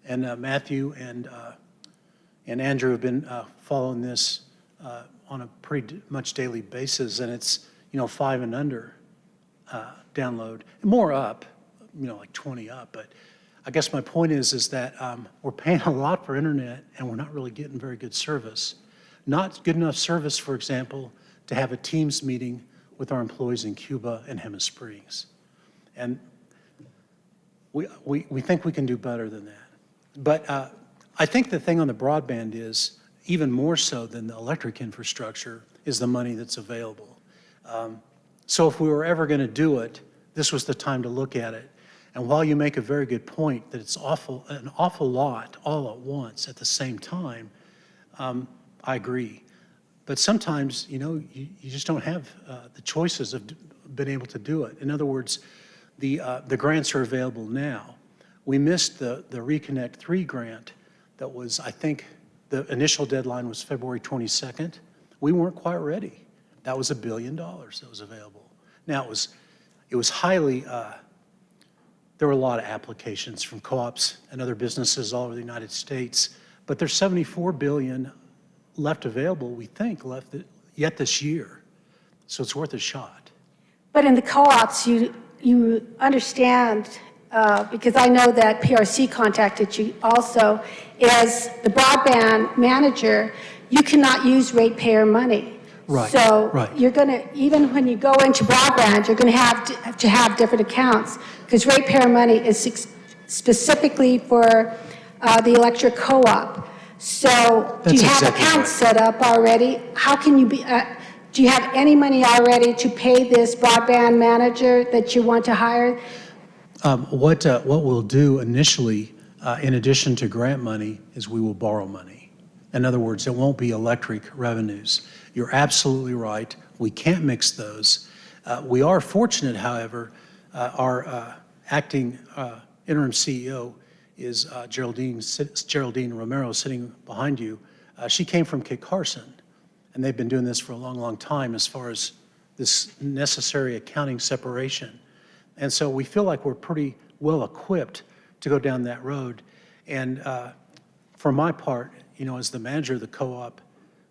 And Matthew and Andrew have been following this on a pretty much daily basis, and it's 5 and under download, more up, like 20 up. But I guess my point is that we're paying a lot for internet, and we're not really getting very good service. Not good enough service, for example, to have a Teams meeting with our employees in Cuba and Jemez Springs. And we think we can do better than that. But I think the thing on the broadband is, even more so than the electric infrastructure, is the money that's available. So if we were ever going to do it, this was the time to look at it. And while you make a very good point that it's an awful lot all at once at the same time, I agree. But sometimes, you just don't have the choices of being able to do it. In other words, the grants are available now. We missed the Reconnect 3 grant that was, I think, the initial deadline was February 22nd. We weren't quite ready. That was $1 billion that was available. Now, it was highly, there were a lot of applications from co-ops and other businesses all over the United States, but there's $74 billion left available, we think, yet this year. So it's worth a shot. But in the co-ops, you understand, because I know that PRC contacted you also, is the broadband manager, you cannot use ratepayer money. Right, So right. you're going to, even when you go into broadband, you're going to have to have different accounts, because ratepayer money is specifically for the electric co-op. So do you That's have exactly accounts right. set up already? How can you be, do you have any money already to pay this broadband manager that you want to hire? What we'll do initially, in addition to grant money, is we will borrow money. In other words, it won't be electric revenues. You're absolutely right. We can't mix those. We are fortunate, however, our acting interim CEO is Geraldine Romero, sitting behind you. She came from Kit Carson, and they've been doing this for a long, long time as far as this necessary accounting separation. And so we feel like we're pretty well equipped to go down that road. And for my part, as the manager of the co-op,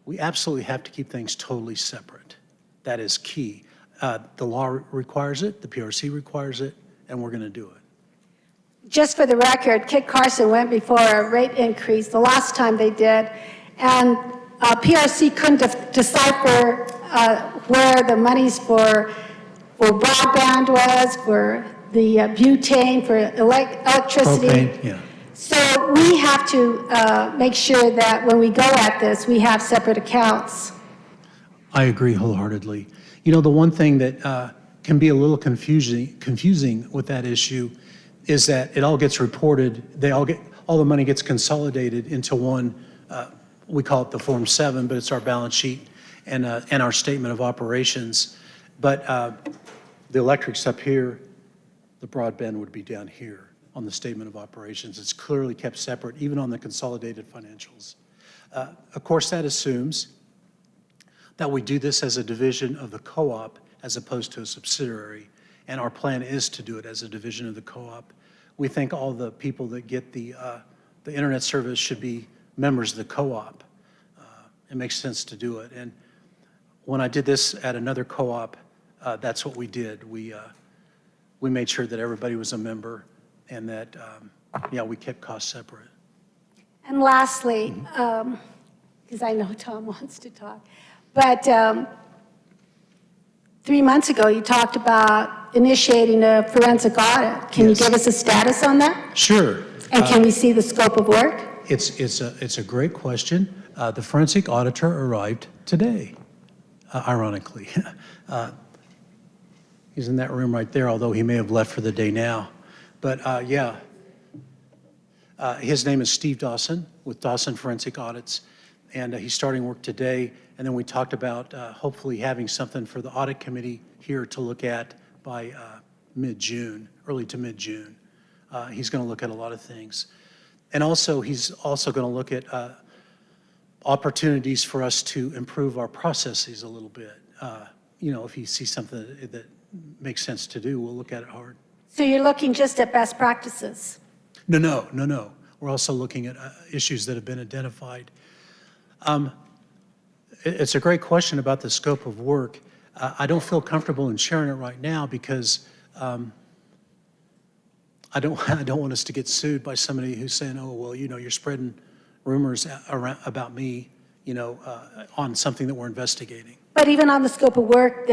we absolutely have to keep things totally separate. That is key. The law requires it, the PRC requires it, and we're going to do it. Just for the record, Kit Carson went before a rate increase the last time they did, and PRC couldn't decipher where the monies for broadband was, for the butane, for electricity. Propane, yeah. So we have to make sure that when we go at this, we have separate accounts. I agree wholeheartedly. You know, the one thing that can be a little confusing with that issue is that it all gets reported, all the money gets consolidated into one, we call it the Form 7, but it's our balance sheet and our statement of operations. But the electric's up here, the broadband would be down here on the statement of operations. It's clearly kept separate, even on the consolidated financials. Of course, that assumes that we do this as a division of the co-op as opposed to a subsidiary, and our plan is to do it as a division of the co-op. We think all the people that get the internet service should be members of the co-op. It makes sense to do it. And when I did this at another co-op, that's what we did. We made sure that everybody was a member and that, we kept costs separate. And lastly, because I know Tom wants to talk, but 3 months ago, you talked about initiating a forensic audit. Can you Yes. give us a status on that? Sure. And can we see the scope of work? It's a great question. The forensic auditor arrived today, ironically. He's in that room right there, although he may have left for the day now. But his name is Steve Dawson with Dawson Forensic Audits, and he's starting work today. And then we talked about hopefully having something for the audit committee here to look at by mid-June, early to mid-June. He's going to look at a lot of things. And also, he's also going to look at opportunities for us to improve our processes a little bit. If he sees something that makes sense to do, we'll look at it hard. So you're looking just at best practices? No. We're also looking at issues that have been identified. It's a great question about the scope of work. I don't feel comfortable in sharing it right now because I don't want us to get sued by somebody who's saying, oh, well, you're spreading rumors about me, on something that we're investigating. But even on the scope of work,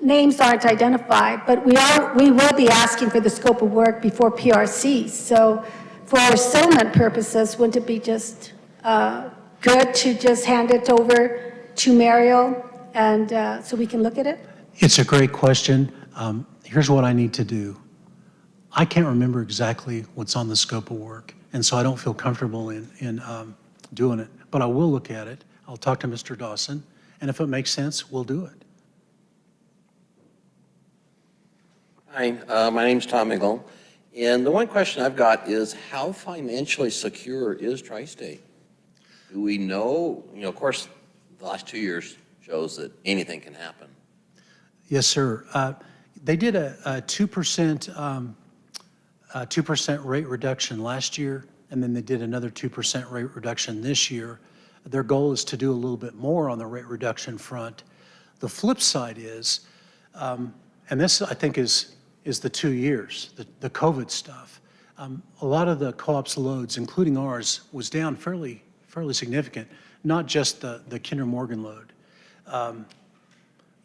names aren't identified, but we will be asking for the scope of work before PRC. So for settlement purposes, wouldn't it be just good to just hand it over to Mario and so we can look at it? It's a great question. Here's what I need to do. I can't remember exactly what's on the scope of work, and so I don't feel comfortable in doing it. But I will look at it. I'll talk to Mr. Dawson, and if it makes sense, we'll do it. Hi, my name's Tom Engel, and the one question I've got is how financially secure is Tri-State? Do we know, of course, the last 2 years shows that anything can happen. Yes, sir. They did a 2% rate reduction last year, and then they did another 2% rate reduction this year. Their goal is to do a little bit more on the rate reduction front. The flip side is, and this I think is the 2 years, the COVID stuff. A lot of the co-op's loads, including ours, was down fairly significant, not just the Kinder Morgan load.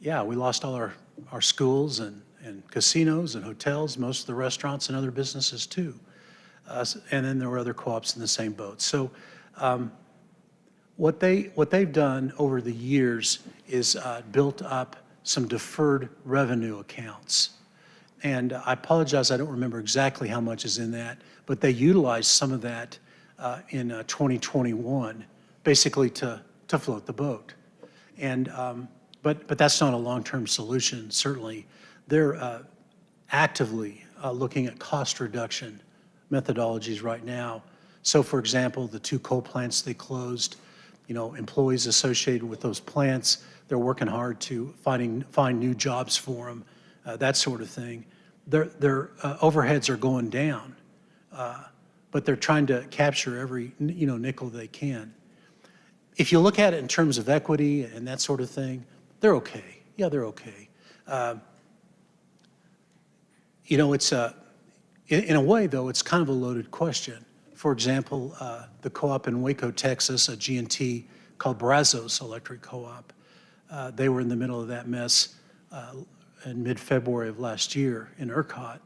We lost all our schools and casinos and hotels, most of the restaurants and other businesses too. And then there were other co-ops in the same boat. So what they've done over the years is built up some deferred revenue accounts. And I apologize, I don't remember exactly how much is in that, but they utilized some of that in 2021, basically to float the boat. And but that's not a long-term solution, certainly. They're actively looking at cost reduction methodologies right now. So for example, the 2 coal plants they closed, employees associated with those plants, they're working hard to find new jobs for them, that sort of thing. Their overheads are going down, but they're trying to capture every nickel they can. If you look at it in terms of equity and that sort of thing, they're okay. Yeah, they're okay. It's in a way, though, it's kind of a loaded question. For example, the co-op in Waco, Texas, a G&T called Brazos Electric Co-op, they were in the middle of that mess in mid-February of last year in ERCOT,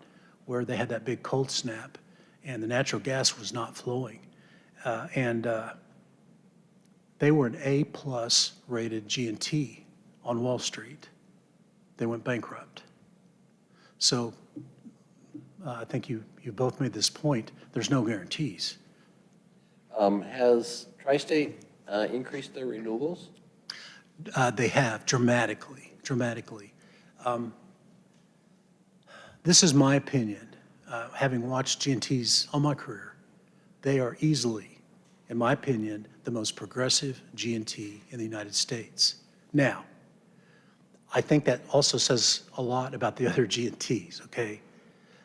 where they had that big cold snap, and the natural gas was not flowing. And they were an A+ rated G&T. on Wall Street. They went bankrupt. So I think you both made this point. There's no guarantees. Has Tri-State increased their renewables? They have dramatically, dramatically. This is my opinion. Having watched G&Ts all my career, they are easily, in my opinion, the most progressive G&T in the United States. Now, I think that also says a lot about the other G&Ts, okay?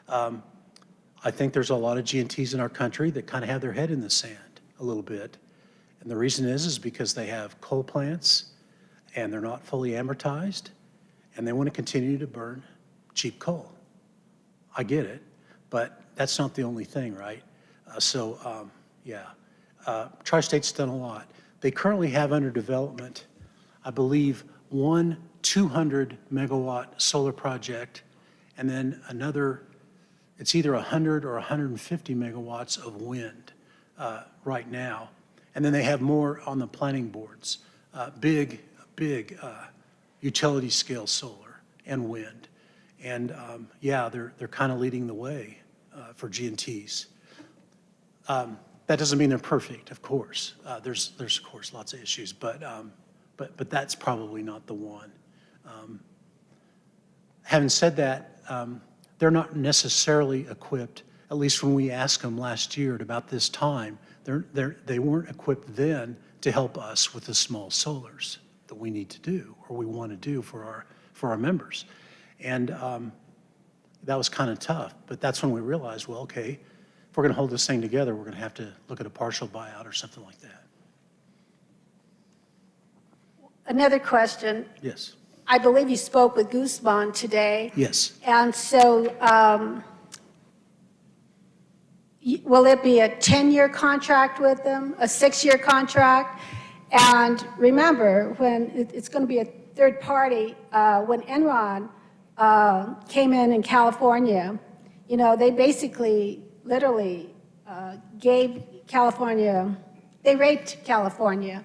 I think there's a lot of G&Ts in our country that kind of have their head in the sand a little bit. And the reason is because they have coal plants and they're not fully amortized and they want to continue to burn cheap coal. I get it, but that's not the only thing, right? Tri-State's done a lot. They currently have under development, I believe, one 200 megawatt solar project, and then another, it's either 100 or 150 megawatts of wind right now. And then they have more on the planning boards, big utility scale solar and wind. And they're kind of leading the way for G&Ts. That doesn't mean they're perfect, of course. There's of course lots of issues, but that's probably not the one. Having said that, they're not necessarily equipped, at least when we asked them last year at about this time, they weren't equipped then to help us with the small solars that we need to do or we want to do for our members. And that was kind of tough, but that's when we realized, well, okay, if we're going to hold this thing together, we're going to have to look at a partial buyout or something like that. Another question. Yes. I believe you spoke with Guzman today. Yes. And so will it be a 10-year contract with them, a 6-year contract? And remember, when it's going to be a third party, when Enron came in California, you know, they basically literally gave California, they raped California,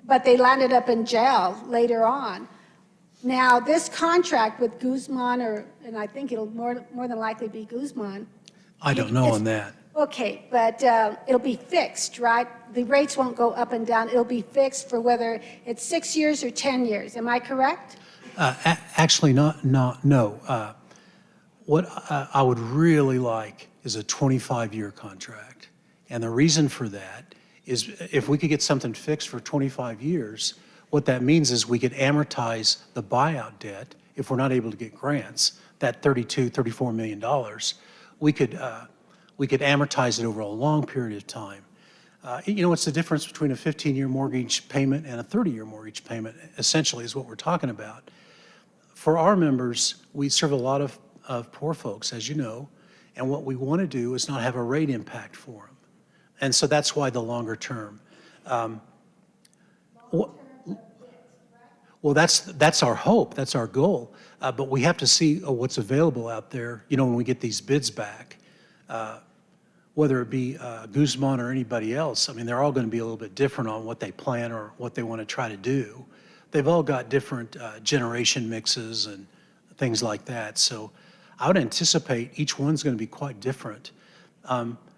but they landed up in jail later on. Now, this contract with Guzman, and I think it'll more than likely be Guzman. I don't know on that. Okay, but it'll be fixed, right? The rates won't go up and down. It'll be fixed for whether it's 6 years or 10 years. Am I correct? Actually, no. What I would really like is a 25-year contract. And the reason for that is if we could get something fixed for 25 years, what that means is we could amortize the buyout debt if we're not able to get grants, that $34 million. We could amortize it over a long period of time. You know, it's the difference between a 15-year mortgage payment and a 30-year mortgage payment, essentially, is what we're talking about. For our members, we serve a lot of poor folks, as you know, and what we want to do is not have a rate impact for them. And so that's why the longer term. Well, that's our hope, that's our goal, but we have to see what's available out there, you know, when we get these bids back, whether it be Guzman or anybody else. I mean, they're all going to be a little bit different on what they plan or what they want to try to do. They've all got different generation mixes and things like that, so I would anticipate each one's going to be quite different.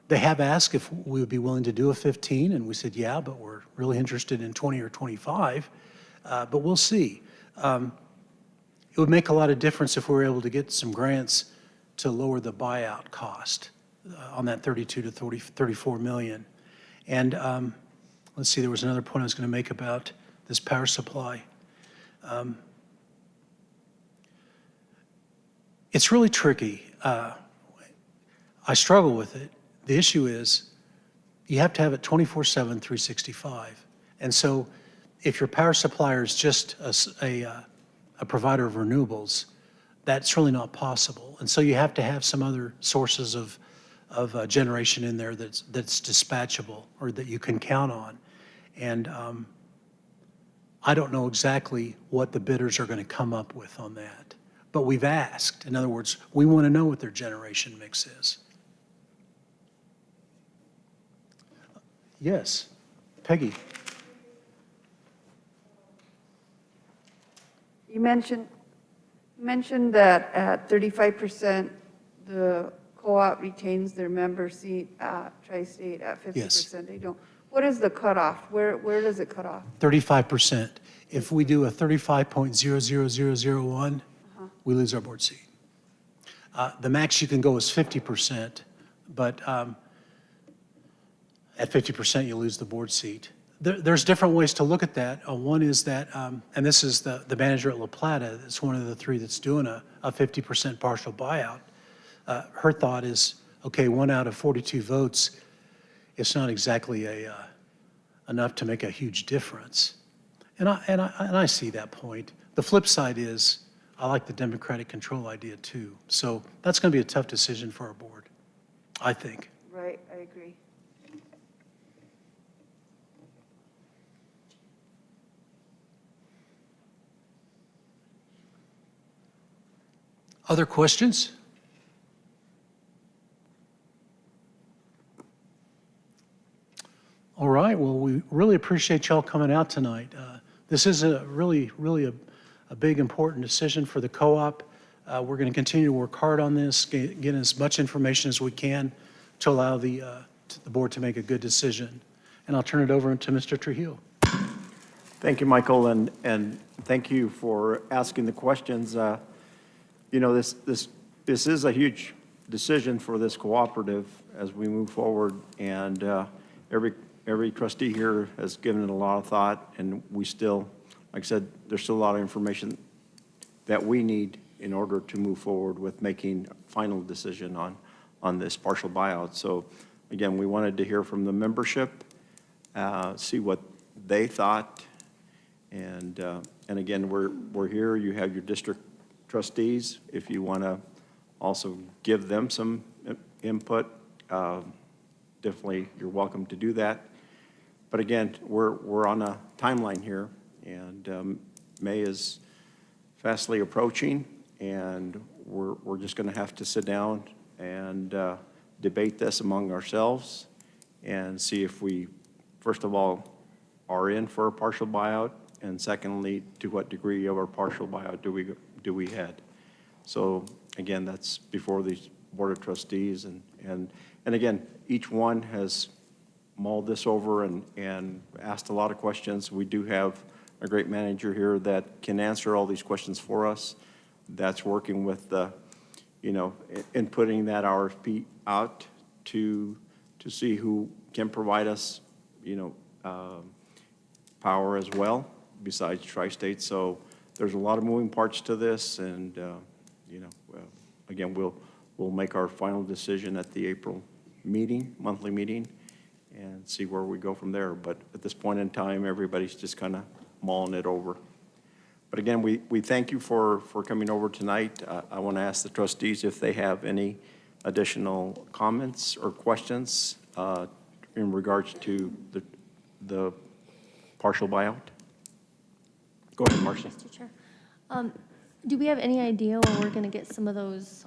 They have asked if we would be willing to do a 15, and we said, yeah, but we're really interested in 20 or 25. But we'll see. It would make a lot of difference if we were able to get some grants to lower the buyout cost on that 32 to 34 million. And let's see, there was another point I was going to make about this power supply. It's really tricky. I struggle with it. The issue is you have to have it 24/7, 365. And so if your power supplier is just a provider of renewables, that's really not possible. And so you have to have some other sources of generation in there that's dispatchable or that you can count on. And I don't know exactly what the bidders are going to come up with on that. But we've asked. In other words, we want to know what their generation mix is. Yes, Peggy. You mentioned that at 35%, the co-op retains their member seat at Tri-State, at 50% they don't. What is the cutoff? Where does it cut off? 35%. If we do a 35.00001, we lose our board seat. The max you can go is 50%, but at 50%, you lose the board seat. There's different ways to look at that. One is that, and this is the manager at La Plata, it's one of the three that's doing a 50% partial buyout. Her thought is, okay, 1 out of 42 votes, it's not exactly enough to make a huge difference. And I see that point. The flip side is, I like the democratic control idea too. So that's going to be a tough decision for our board, I think. Right, I agree. Other questions? All right, well, we really appreciate y'all coming out tonight. This is a really a big, important decision for the co-op. We're going to continue to work hard on this, get as much information as we can to allow the board to make a good decision. And I'll turn it over to Mr. Trujillo. Thank you, Michael, and thank you for asking the questions. You know, this is a huge decision for this cooperative as we move forward, and every trustee here has given it a lot of thought, and we still, like I said, there's still a lot of information that we need in order to move forward with making a final decision on this partial buyout. So again, we wanted to hear from the membership, see what they thought, and again, we're here. You have your district trustees. If you want to also give them some input, definitely you're welcome to do that. But again, we're on a timeline here, and May is fastly approaching, and we're just going to have to sit down and debate this among ourselves and see if we, first of all, are in for a partial buyout, and secondly, to what degree of our partial buyout do we head. So again, that's before the Board of Trustees, and again, each one has mulled this over and asked a lot of questions. We do have a great manager here that can answer all these questions for us. That's working with the, you know, in putting that RFP out to see who can provide us, you know, power as well besides Tri-State. So there's a lot of moving parts to this, and you know, again, we'll make our final decision at the April meeting, monthly meeting, and see where we go from there. But at this point in time, everybody's just kind of mulling it over. But again, we thank you for coming over tonight. I want to ask the trustees if they have any additional comments or questions in regards to the partial buyout. Go ahead, Marcy. Mr. Chair. Do we have any idea when we're going to get some of those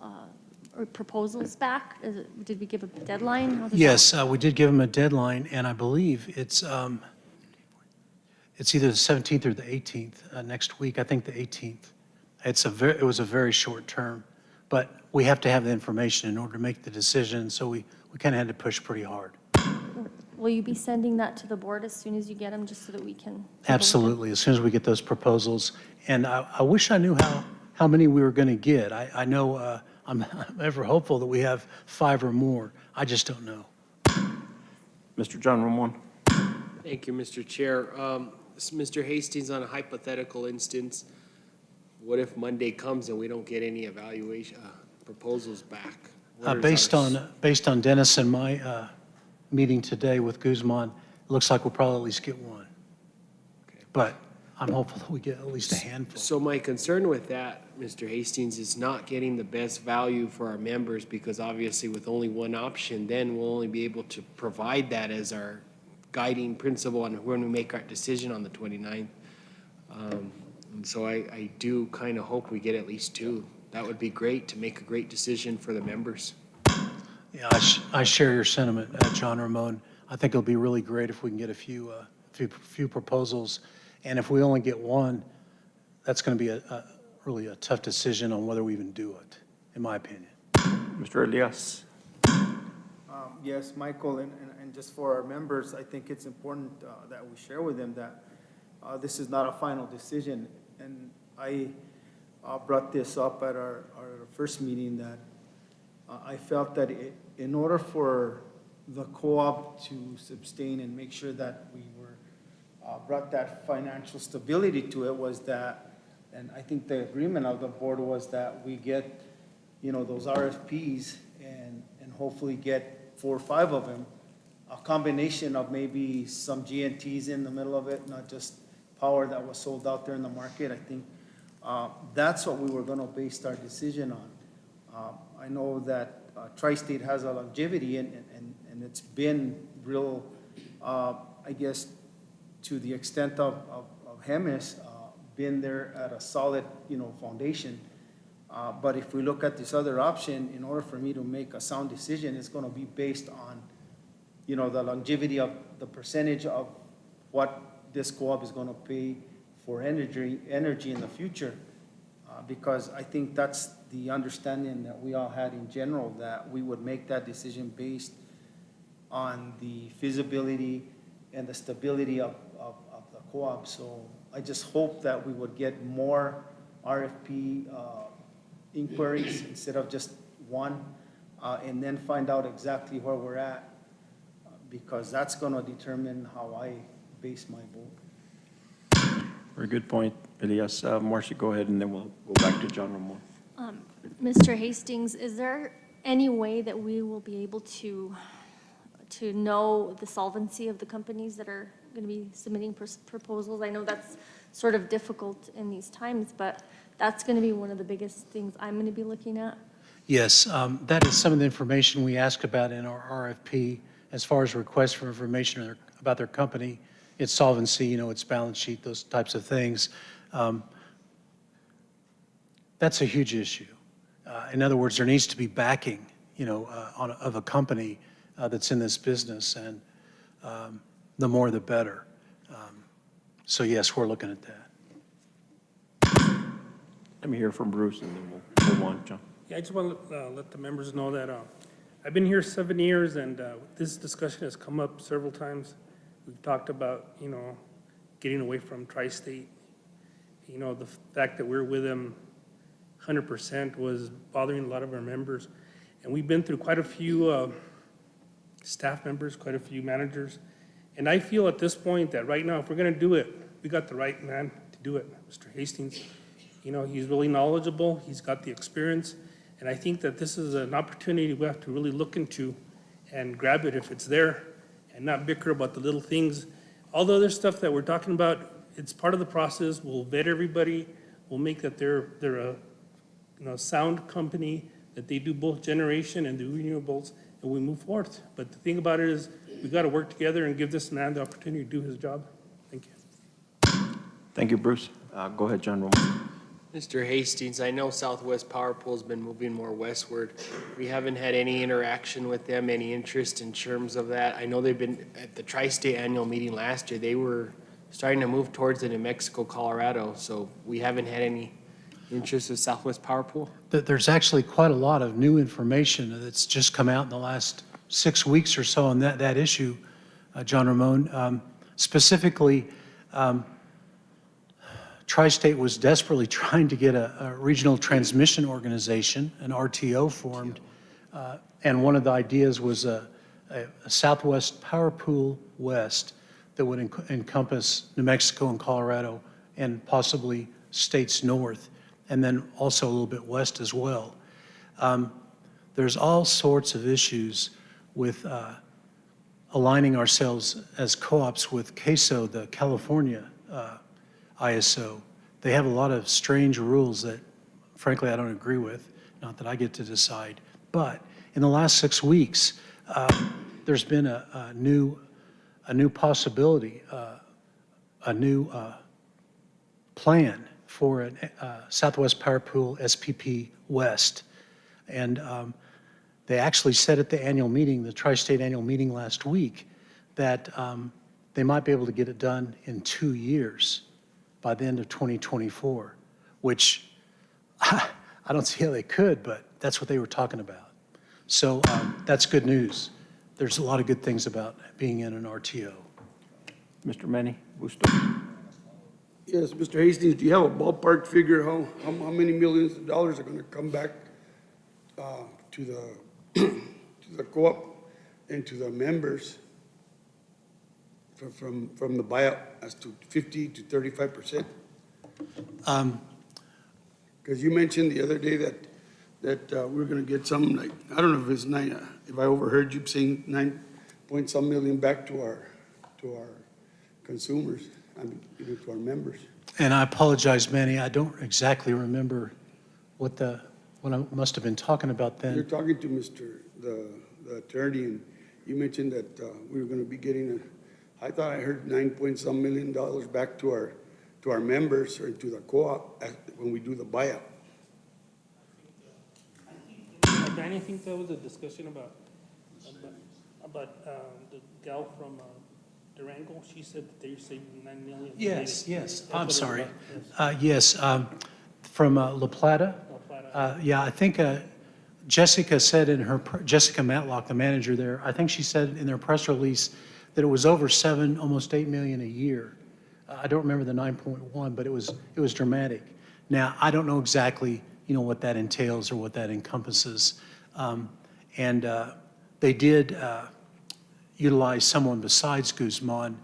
or proposals back? Did we give a deadline? How does Yes, we did give them a deadline, and I believe it's either the 17th or the 18th next week. I think the 18th. It was a very short term, but we have to have the information in order to make the decision, so we kind of had to push pretty hard. Will you be sending that to the board as soon as you get them, just so that we can? take a look at Absolutely, as soon as we get those proposals. And I wish I knew how many we were going to get. I know I'm ever hopeful that we have 5 or more. I just don't know. Mr. John Ramon. Thank you, Mr. Chair. Mr. Hastings, on a hypothetical instance, what if Monday comes and we don't get any evaluation proposals back? What is Based on Dennis and my meeting today with Guzman, it looks like we'll probably at least get one. Okay. But I'm hopeful that we get at least a handful. So my concern with that, Mr. Hastings, is not getting the best value for our members, because obviously with only one option, then we'll only be able to provide that as our guiding principle on when we make our decision on the 29th. And so I do kind of hope we get at least 2. That would be great to make a great decision for the members. Yeah, I share your sentiment, John Ramon. I think it'll be really great if we can get a few proposals. And if we only get one, that's going to be really a tough decision on whether we even do it, in my opinion. Mr. Elias? Yes, Michael, and just for our members, I think it's important that we share with them that this is not a final decision. And I brought this up at our first meeting that I felt that in order for the co-op to sustain and make sure that we were brought that financial stability to it was that, and I think the agreement of the board was that we get, those RFPs and hopefully get 4 or 5 of them, a combination of maybe some GNTs in the middle of it, not just power that was sold out there in the market. I think that's what we were going to base our decision on. I know that Tri-State has a longevity and it's been real, I guess, to the extent of Jemez, been there at a solid, foundation. But if we look at this other option, in order for me to make a sound decision, it's going to be based on, the longevity of the percentage of what this co-op is going to pay for energy in the future. Because I think that's the understanding that we all had in general, that we would make that decision based on the feasibility and the stability of the co-op. So I just hope that we would get more RFP inquiries instead of just one, and then find out exactly where we're at, because that's going to determine how I base my vote. Very good point, Elias. Marcia, go ahead, and then we'll go back to John Ramon. Mr. Hastings, is there any way that we will be able to know the solvency of the companies that are going to be submitting proposals? I know that's sort of difficult in these times, but that's going to be one of the biggest things I'm going to be looking at. Yes, that is some of the information we ask about in our RFP as far as requests for information about their company, its solvency, its balance sheet, those types of things. That's a huge issue. In other words, there needs to be backing, of a company that's in this business, and the more the better. So yes, we're looking at that. Let me hear from Bruce, and then we'll move on, John. Yeah, I just want to let the members know that I've been here 7 years, and this discussion has come up several times. We've talked about, getting away from Tri-State. The fact that we're with them 100% was bothering a lot of our members. And we've been through quite a few staff members, quite a few managers. And I feel at this point that right now, if we're going to do it, we got the right man to do it, Mr. Hastings. He's really knowledgeable. He's got the experience. And I think that this is an opportunity we have to really look into and grab it if it's there and not bicker about the little things. All the other stuff that we're talking about, it's part of the process. We'll vet everybody. We'll make that they're a sound company, that they do both generation and the renewables, and we move forward. But the thing about it is we got to work together and give this man the opportunity to do his job. Thank you. Thank you, Bruce. Go ahead, John Ramon. Mr. Hastings, I know Southwest Power Pool's been moving more westward. We haven't had any interaction with them, any interest in terms of that. I know they've been at the Tri-State annual meeting last year. They were starting to move towards the New Mexico, Colorado. So we haven't had any interest in Southwest Power Pool. There's actually quite a lot of new information that's just come out in the last 6 weeks or so on that issue, John Ramon. Specifically, Tri-State was desperately trying to get a regional transmission organization, an RTO, formed, and one of the ideas was a Southwest Power Pool West that would encompass New Mexico and Colorado and possibly states north, and then also a little bit west as well. There's all sorts of issues with aligning ourselves as co-ops with CAISO, the California ISO. They have a lot of strange rules that, frankly, I don't agree with, not that I get to decide. But in the last 6 weeks, there's been a new possibility, a new plan for a Southwest Power Pool SPP West. And they actually said at the annual meeting, the Tri-State annual meeting last week, that they might be able to get it done in 2 years, by the end of 2024. which I don't see how they could, but that's what they were talking about. So that's good news. There's a lot of good things about being in an RTO. Mr. Manny Busto. Yes, Mr. Hastings, do you have a ballpark figure how many millions of dollars are gonna come back to the, to the co-op and to the members from the buyout as to 50 to 35%? Because you mentioned the other day that we're gonna get some, like, I don't know if it's nine, if I overheard you saying 9 point some million back to our consumers, I mean, even to our members. And I apologize, Manny, I don't exactly remember what I must have been talking about You're then. talking to the attorney, and you mentioned that we were gonna be getting I thought I heard 9 point some million back to our members or to the co-op when we do the buyout. Danny, I think that was a discussion about the gal from Durango. She said that they're saving 9 million. Yes, That's I'm what it was sorry. about, Yes, from La Plata. La Plata. Yeah, I think Jessica said Jessica Matlock, the manager there, I think she said in their press release that it was over almost 8 million a year. I don't remember the 9.1, but it was dramatic. Now, I don't know exactly, what that entails or what that encompasses. And they did utilize someone besides Guzman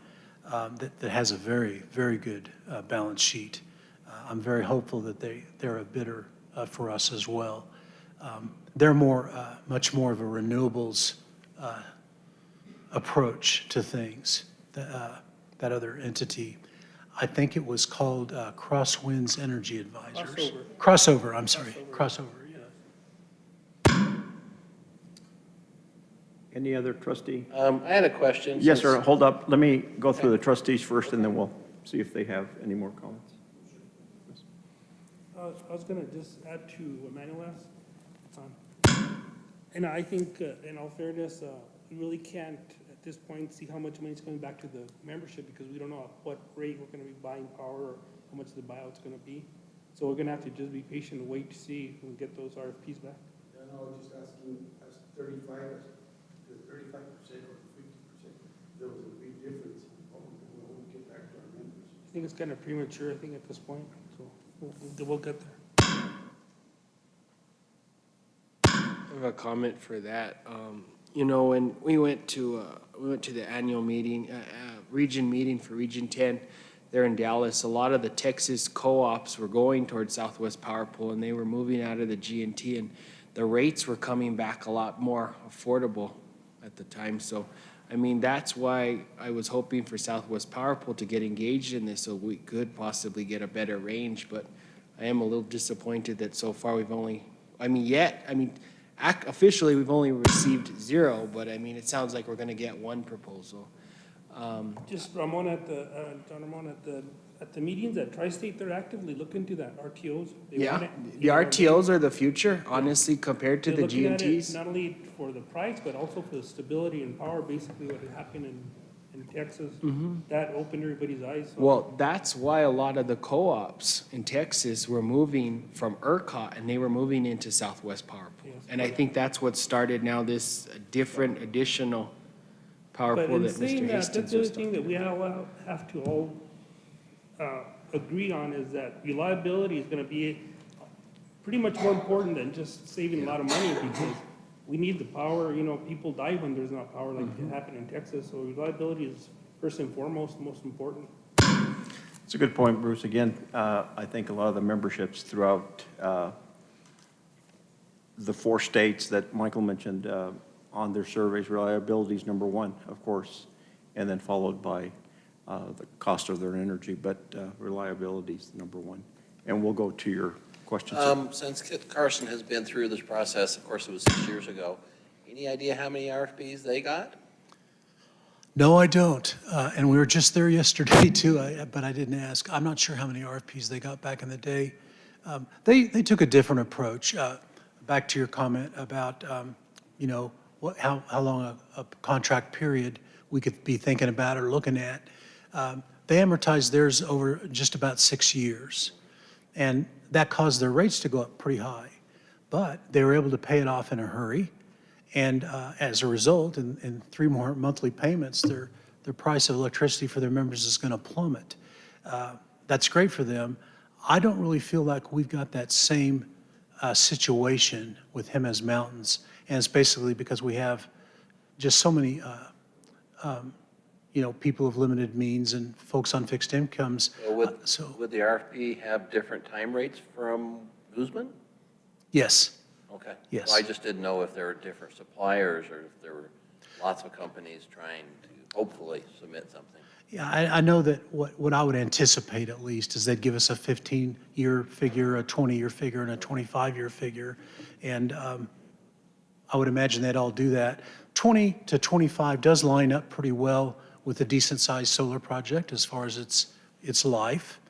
that has a very, very good balance sheet. I'm very hopeful that they're a bidder for us as well. They're much more of a renewables approach to things, that other entity. I think it was called Crosswinds Energy Advisors. Crossover, I'm sorry. Crossover, yeah. Any other trustee? I had a question. Yes, sir, since- hold up. Let me go through the trustees first, and then we'll see if they have any more comments. I was gonna just add to what Manuel asked. It's on. And I think, in all fairness, we really can't, at this point, see how much money is coming back to the membership because we don't know at what rate we're gonna be buying power or how much the buyout's gonna be. So we're gonna have to just be patient and wait to see when we get those RFPs back. Yeah, no, I was just asking, as 35% or 50%, there was a big difference when we get back to our members. I think it's kind of premature, I think, at this point, so we'll get there. I have a comment for that. When we went to the annual meeting, region meeting for Region 10 there in Dallas, a lot of the Texas co-ops were going towards Southwest Power Pool, and they were moving out of the G&T, and the rates were coming back a lot more affordable at the time. So, I mean, that's why I was hoping for Southwest Power Pool to get engaged in this so we could possibly get a better range, but I am a little disappointed that so far officially, we've only received 0, but I mean, it sounds like we're gonna get one proposal. Just Ramon John Ramon at the meetings at Tri-State, they're actively looking to that RTOs. They want it. The RTOs are the future, honestly, compared to They're the looking at it GMTs. not only for the price, but also for the stability and power, basically what had happened in Texas. That opened everybody's eyes. So Well, that's why a lot of the co-ops in Texas were moving from ERCOT and they were moving into Southwest Power Pool. Yes. And I think that's what started now this different additional power But pool in that saying Mr. that, Hastings that's the other was thing talking that we have to all agree on is that reliability is gonna be pretty much more important than just saving a lot of money because we need the power, people die when there's not power like it happened in Texas. So reliability is first and foremost, most important. It's a good point, Bruce. Again, I think a lot of the memberships throughout the 4 states that Michael mentioned on their surveys, reliability is number 1, of course, and then followed by the cost of their energy, but reliability is number 1. And we'll go to your questions. Since Kit Carson has been through this process, of course, it was 6 years ago, any idea how many RFPs they got? No, I don't. And we were just there yesterday too, but I didn't ask. I'm not sure how many RFPs they got back in the day. They took a different approach. Back to your comment about, how long a contract period we could be thinking about or looking at. They amortized theirs over just about 6 years. And that caused their rates to go up pretty high. But they were able to pay it off in a hurry, and as a result, in 3 more monthly payments, their price of electricity for their members is going to plummet. That's great for them. I don't really feel like we've got that same situation with Jemez Mountains, and it's basically because we have just so many, people of limited means and folks on fixed incomes. So would the RFP have different time rates from Guzman? Yes, Okay. Yes. Well, I just didn't know if there were different suppliers or if there were lots of companies trying to hopefully submit something. yeah, I know that what I would anticipate at least is they'd give us a 15-year figure, a 20-year figure, and a 25-year figure, and I would imagine they'd all do that. 20 to 25 does line up pretty well with a decent-sized solar project as far as its life.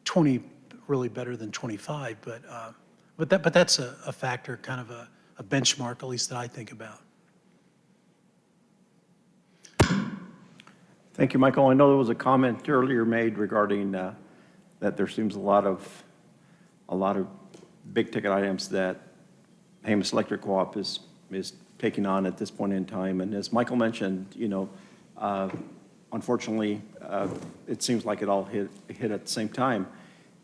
20 really better than 25, but that's a factor, kind of a benchmark, at least that I think about. Thank you, Michael. I know there was a comment earlier made regarding that there seems a lot of big-ticket items that Jemez Electric Co-op is taking on at this point in time. And as Michael mentioned, unfortunately, it seems like it all hit at the same time.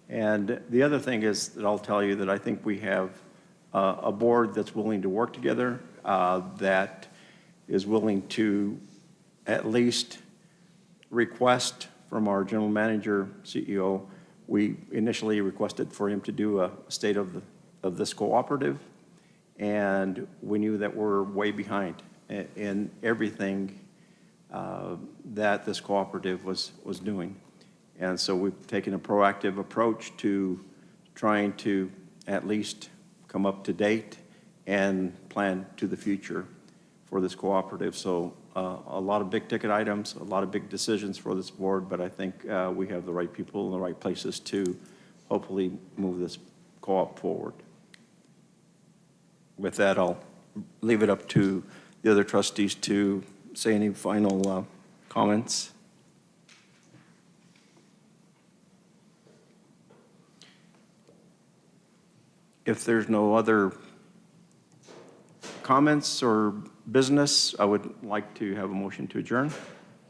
And the other thing is that I'll tell you that I think we have a board that's willing to work together, that is willing to at least request from our general manager, CEO. We initially requested for him to do a state of this cooperative, and we knew that we're way behind in everything that this cooperative was doing. And so we've taken a proactive approach to trying to at least come up to date and plan to the future for this cooperative. So a lot of big ticket items, a lot of big decisions for this board, but I think we have the right people in the right places to hopefully move this co-op forward. With that, I'll leave it up to the other trustees to say any final comments. If there's no other comments or business, I would like to have a motion to adjourn.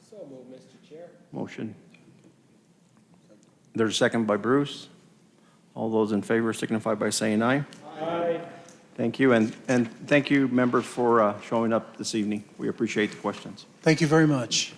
So moved, Mr. Chair. Motion. There's a second by Bruce. All those in favor signify by saying aye. Aye. Thank you, and thank you, members, for showing up this evening. We appreciate the questions. Thank you very much.